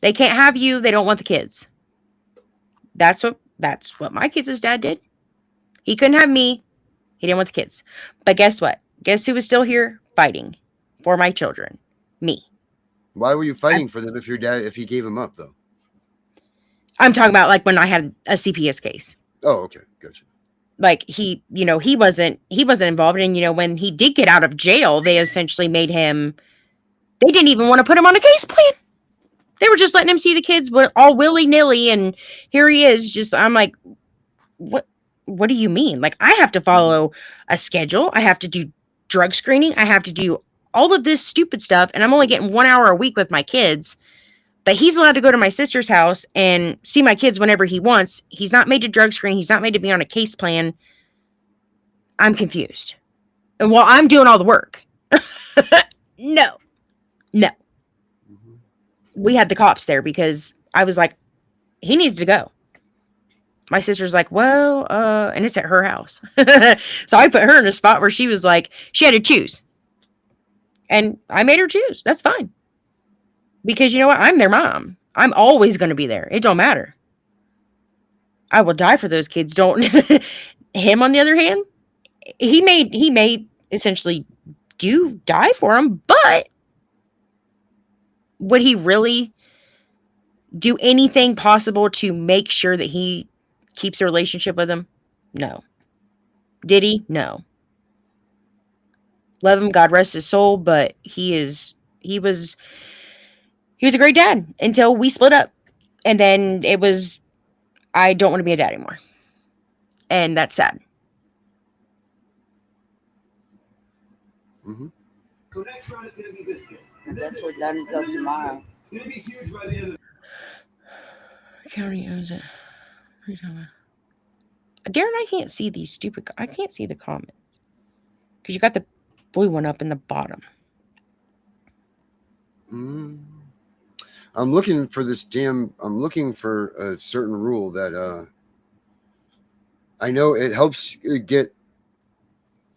They can't have you. They don't want the kids. That's what my kids' dad did. He couldn't have me. He didn't want the kids. But guess what? Guess who was still here fighting for my children? Me. Why were you fighting for them if he gave them up, though? I'm talking about like when I had a CPS case. Oh, okay. Gotcha. Like he wasn't involved. And, when he did get out of jail, they essentially made him, they didn't even want to put him on a case plan. They were just letting him see the kids all willy-nilly. And here he is. I'm like, what do you mean? Like, I have to follow a schedule. I have to do drug screening. I have to do all of this stupid stuff. And I'm only getting 1 hour a week with my kids. But he's allowed to go to my sister's house and see my kids whenever he wants. He's not made to drug screen. He's not made to be on a case plan. I'm confused. And while I'm doing all the work. No. Mm-hmm. We had the cops there because I was like, he needs to go. My sister's like, well, and it's at her house. So I put her in a spot where she was like, she had to choose. And I made her choose. That's fine. Because you know what? I'm their mom. I'm always going to be there. It don't matter. I will die for those kids. Don't. Him, on the other hand, he may essentially die for them, but would he really do anything possible to make sure that he keeps a relationship with them? No. Did he? No. Love him, God rest his soul, but he was a great dad until we split up. And then it was, I don't want to be a dad anymore. And that's sad. Mm-hmm. So next round is going to be this game. I guess we're done until tomorrow. It's going to be huge by the end of the county owns it. Darren, I can't see these I can't see the comments. Because you got the blue one up in the bottom. I'm looking for I'm looking for a certain rule that I know it helps you get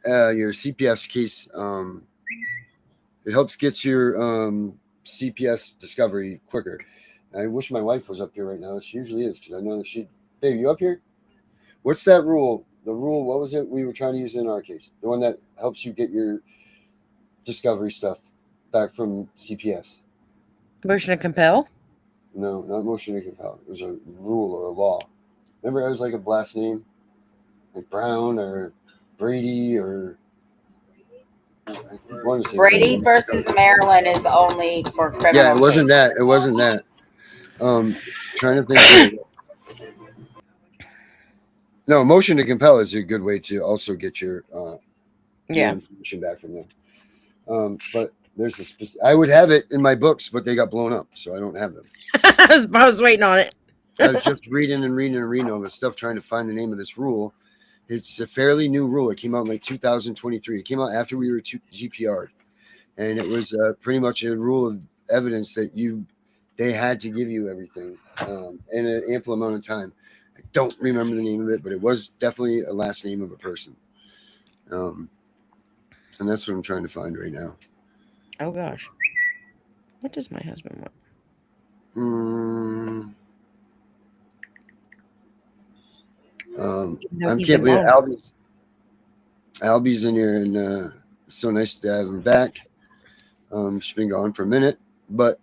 your CPS case. It helps get your CPS discovery quicker. I wish my wife was up here right now. She usually is, because I know that babe, you up here? What's that rule? The rule, what was it we were trying to use in our case? The one that helps you get your discovery stuff. back from CPS. Motion to compel? No, not motion to compel. It was a rule or a law. Remember, I was like a last name, like Brown or Brady or. Brady versus Maryland is only for criminal. Yeah, it wasn't that. It wasn't that. Trying to think. Here. No, motion to compel is a good way to also get your information back from them. But there's a specific. I would have it in my books, but they got blown up, so I don't have them. I was waiting on it. I was just reading all this stuff, trying to find the name of this rule. It's a fairly new rule. It came out in like 2023. It came out after we were GPR'd, and it was pretty much a rule of evidence that they had to give you everything in an ample amount of time. I don't remember the name of it, but it was definitely a last name of a person. And that's what I'm trying to find right now. Oh gosh, what does my husband want? I can't believe Albie's in here, and it's so nice to have her back. She's been gone for a minute, but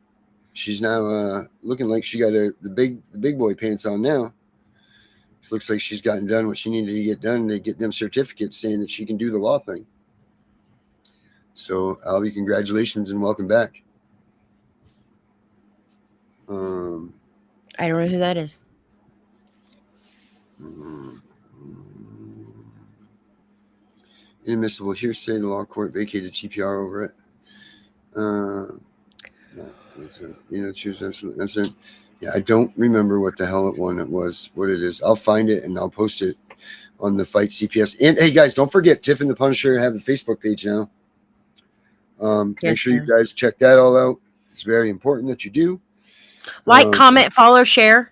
she's now looking like she got the big boy pants on now. It looks like she's gotten done what she needed to get done to get them certificates saying that she can do the law thing. So, Albie, congratulations and welcome back. I don't know who that is. Inadmissible hearsay. The law court vacated GPR over it. Choose absolutely. Yeah, I don't remember what the hell what it is. I'll find it and I'll post it on the Fight CPS. And hey, guys, don't forget Tiff and the Punisher have a Facebook page now. Make sure you guys check that all out. It's very important that you do. Like, comment, follow, share.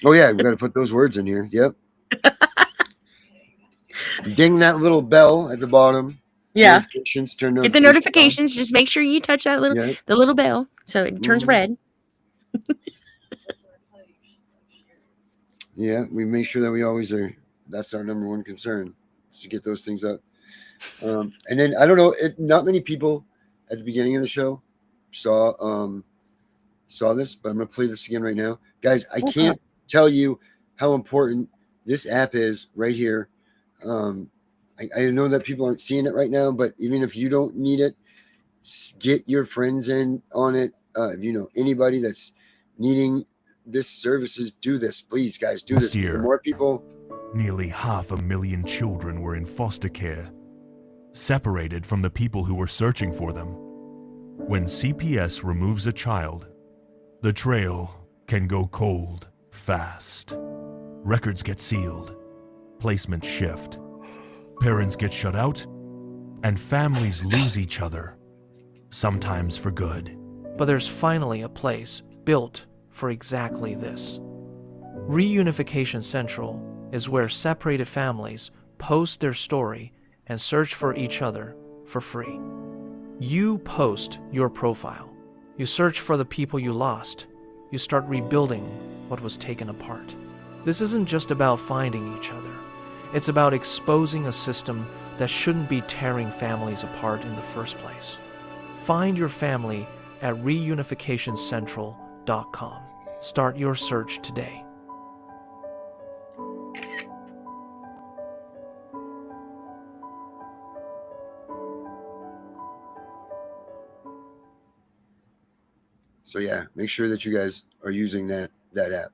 Oh yeah, we got to put those words in here. Yep. Ding that little bell at the bottom. Yeah. Get the notifications. Just make sure you touch that the little bell so it turns red. Yeah, we make sure that we always are. That's our number one concern, is to get those things up. And then I don't know. Not many people at the beginning of the show saw this, but I'm gonna play this again right now, guys. I can't tell you how important this app is right here. I know that people aren't seeing it right now, but even if you don't need it, get your friends in on it. If you know anybody that's needing this services, do this, please, guys. Do this. Last year, the more people. Nearly 500,000 children were in foster care, separated from the people who were searching for them. When CPS removes a child, the trail can go cold fast. Records get sealed, placements shift, parents get shut out, and families lose each other, sometimes for good. But there's finally a place built for exactly this. Reunification Central is where separated families post their story and search for each other for free. You post your profile. You search for the people you lost. You start rebuilding what was taken apart. This isn't just about finding each other. It's about exposing a system that shouldn't be tearing families apart in the first place. Find your family at reunificationcentral.com. Start your search today. So yeah, make sure that you guys are using that app.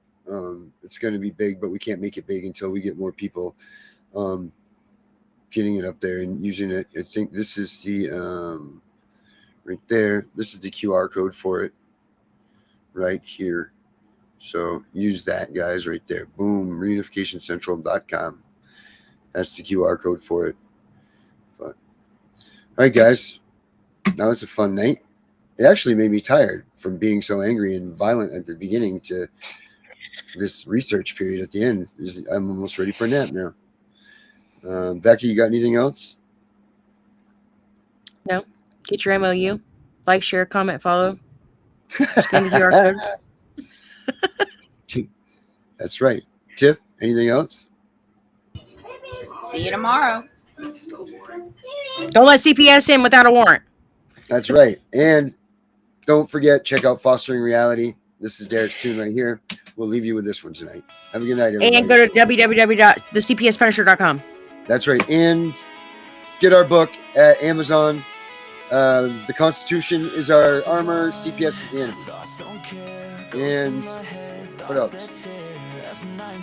It's going to be big, but we can't make it big until we get more people getting it up there and using it. I think this is the right there. This is the QR code for it right here. So use that, guys, right there. Boom, reunificationcentral.com. That's the QR code for it. But all right, guys, now it's a fun night. It actually made me tired from being so angry and violent at the beginning to this research period at the end. I'm almost ready for a nap now. Becky, you got anything else? No. Get your MOU. Like, share, comment, follow. Scan the QR code. That's right. Tiff, anything else? See you tomorrow. Don't let CPS in without a warrant. That's right. And don't forget, check out Fostering Reality. This is Derek's tune right here. We'll leave you with this one tonight. Have a good night, everybody. And go to www.thecpspunisher.com. That's right. And get our book at Amazon. The Constitution is our armor. CPS is the enemy. And what else?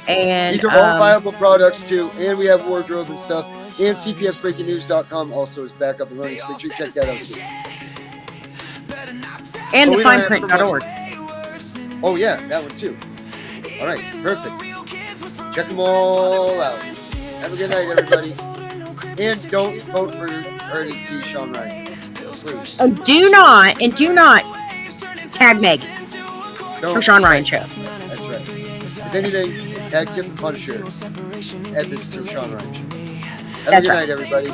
And these are all viable products too. And we have wardrobe and stuff. And CPSBreakingNews.com also is back up and running. So make sure you check that out too. And thefineprint.org. Oh yeah, that one too. All right, perfect. Check them all out. Have a good night, everybody. And don't vote for her to see Sean Ryan, please. And do not tag Meg for Sean Ryan show. That's right. If anything, tag Tiff Punisher at this Sean Ryan show. Have a good night, everybody.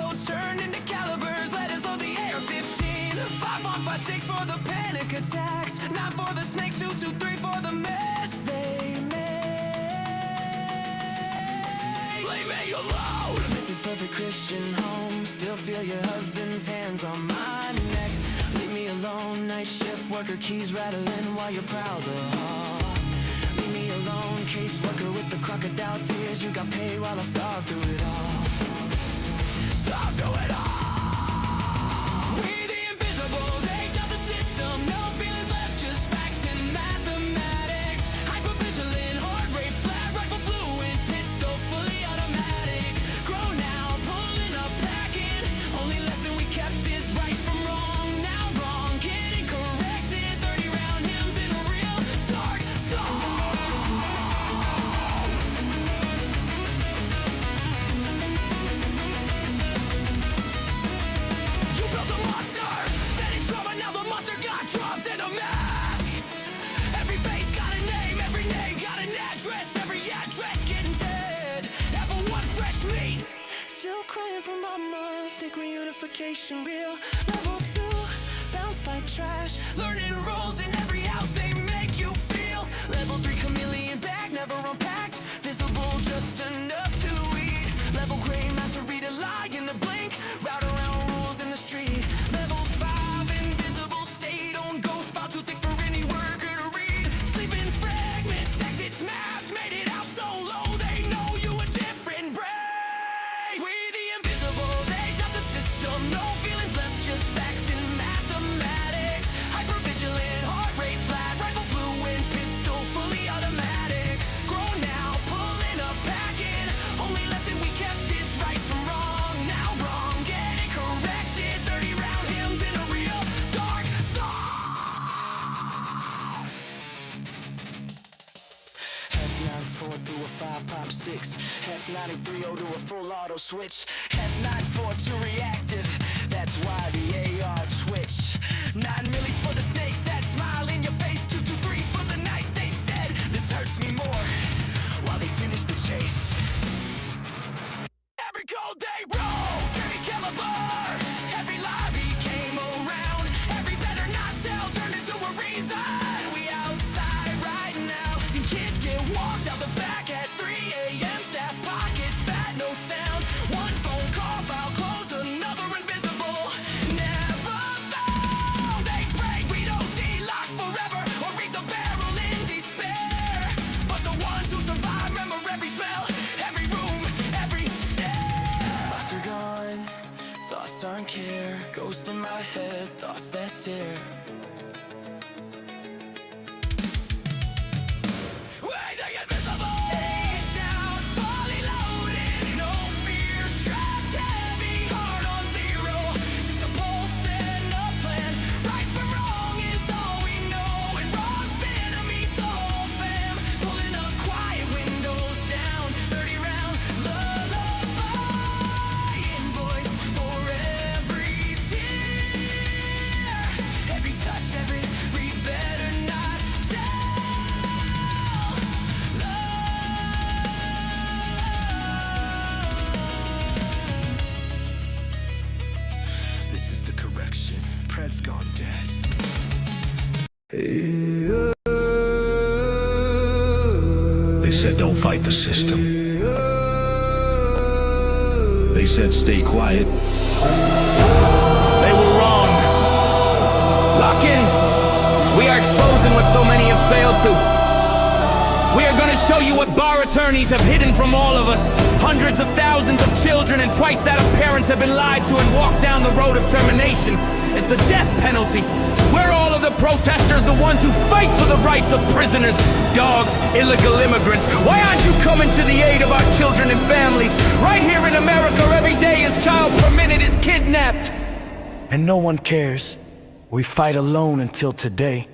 Christian home, still feel your husband's hands on my neck. Leave me alone, night shift worker, keys rattling while you're proud of heart. Leave me alone, caseworker with the crocodile tears. You got paid while I starved through it all. Starved through it all. We the invisibles, aged out the system. No feelings left, just facts and mathematics. Hypervigilant, heart rate, flat rifle, fluent, pistol, fully automatic. Grow now, pulling up, packing. Only lesson we kept is right from wrong. Now wrong, getting corrected. 30 round hymns in a real dark song. You built a monster, setting trauma. Now the monster got drums and a mask. Every face got a name, every name got an address. Every address getting dead. Everyone fresh meat. Still crying for mama, think reunification real. Level 2, bounce like trash. Learning roles in every house they make you feel. Level 3, chameleon bag, never unpacked. Visible just enough to eat. Level gray, master read a lie in the blink. Route around rules in the street. Level 5, invisible state. On ghost file too thick for any worker to read. Sleeping fragments, exits mapped. Made it out so low they know you a different breed. We the invisibles, age out the system. No feelings left, just facts and mathematics. Hypervigilant, heart rate flat, rifle fluent, pistol fully automatic. Grow now, pulling up, packing. Only lesson we kept is right from wrong. Now wrong, getting corrected. 30 round hymns in a real dark song. F94 through a 5 pop 6. F93 to a full auto switch. F94 to reactive. That's why the AR twitch. 9 millis for the snakes that smile in your face. 223s for the nights they said this hurts me more. While they finish the chase. Every cold day roll, every caliber, every lobby came around. Every better not tell turned into a reason. We outside right now. Seen kids get walked out the back at 3 a.m. Staff pockets, fat, no sound. One phone call, file closed, another invisible. Never found. They pray we don't D-lock forever or read the barrel in despair. But the ones who survive remember every smell, every room, every stare. Thoughts are gone, thoughts aren't care. Ghost in my head, thoughts that tear. Way the invisible. Face down, fully loaded. No fear, strapped heavy, heart on zero. Just a pulse and a plan. Right from wrong is all we know. And wrong finna meet the whole fam. Pulling up quiet, windows down. 30 round lullaby. Invoice for every tear. Every touch, every read, better not tell. This is the correction. Pred's gone dead. They said don't fight the system. They said stay quiet. They were wrong. but so many have failed to. We are gonna show you what bar attorneys have hidden from all of us. Hundreds of thousands of children and twice that of parents have been lied to and walked down the road of termination. It's the death penalty. We're all of the protesters, the ones who fight for the rights of prisoners, dogs, illegal immigrants. Why aren't you coming to the aid of our children and families? Right here in America, every day a child per minute is kidnapped. And no one cares. We fight alone until today.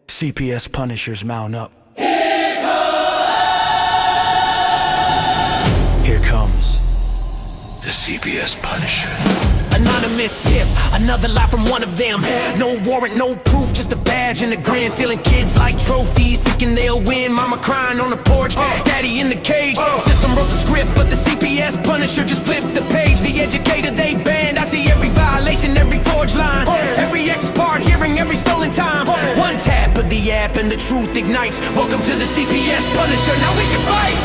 CPS Punishers mount up. Here comes the CPS Punisher. Anonymous tip, another lie from one of them. No warrant, no proof, just a badge and a grin. Stealing kids like trophies, thinking they'll win. Mama crying on the porch, daddy in the cage. System wrote the script, but the CPS Punisher just flipped the page. The educator they banned, I see every violation, every forged line, every ex-part hearing, every stolen time. One tap of the app and the truth ignites. Welcome to the CPS Punisher, now we can fight.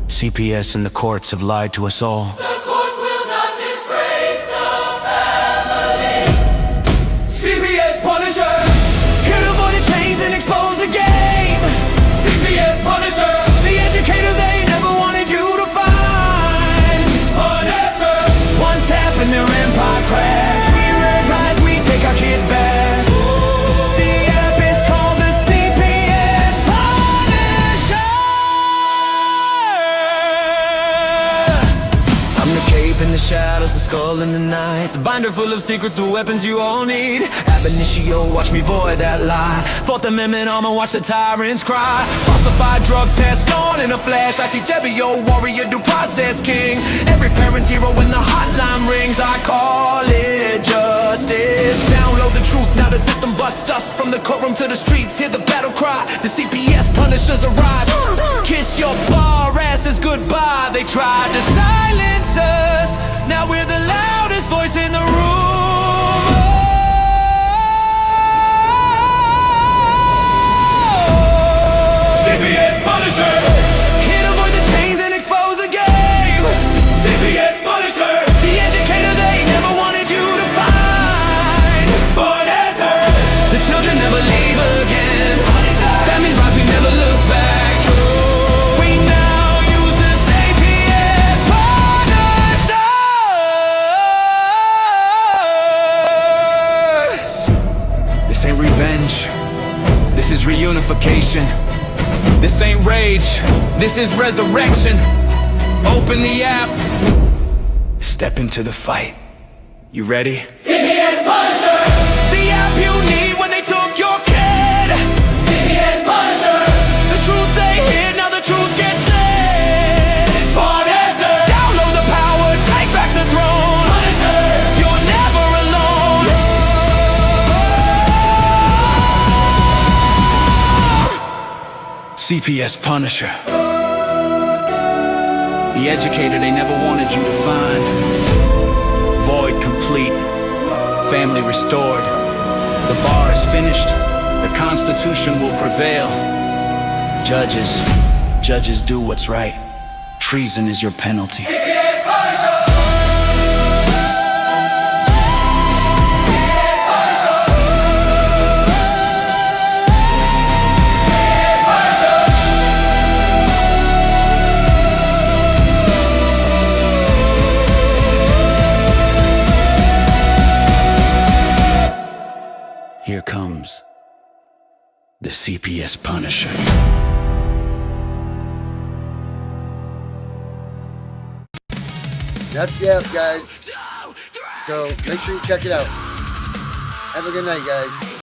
CPS and the courts have lied to us all. The courts will not disgrace the family. CPS Punisher, Here to avoid the chains and expose the game. CPS Punisher, The educator they never wanted you to find. Punisher, One tap and their empire cracks. We rise, we take our kids back. The app is called the CPS Punisher. I'm the cape in the shadows, the skull in the night, the binder full of secrets, the weapons you all need. Ab initio, watch me void that lie. Fourth Amendment armor, watch the tyrants cry. Falsified drug test gone in a flash. I see Tevio, warrior, due process king. Every parent hero when the hotline rings. I call it justice. Download the truth, now the system busts us. From the courtroom to the streets, hear the battle cry. The CPS Punishers arrive. Kiss your bar asses goodbye. They tried to silence us, now we're the loudest voice in the room. CPS Punisher, Here to avoid the chains and expose the game. CPS Punisher, The educator they never wanted you to find. Punisher, The children never leave again. Families rise, we never look back. We now use the CPS Punisher. This ain't revenge, this is reunification. This ain't rage, this is resurrection. Open the app. Step into the fight. You ready? CPS Punisher, The app you need when they took your kid. CPS Punisher, The truth they hid, now the truth gets lit. Punisher, Download the power, take back the throne. Punisher, You're never alone. CPS Punisher. The educator they never wanted you to find. Void complete. Family restored. The bar is finished. The Constitution will prevail. Judges do what's right. Treason is your penalty. CPS Punisher, Here comes the CPS Punisher. That's the app, guys. So make sure you check it out. Have a good night, guys.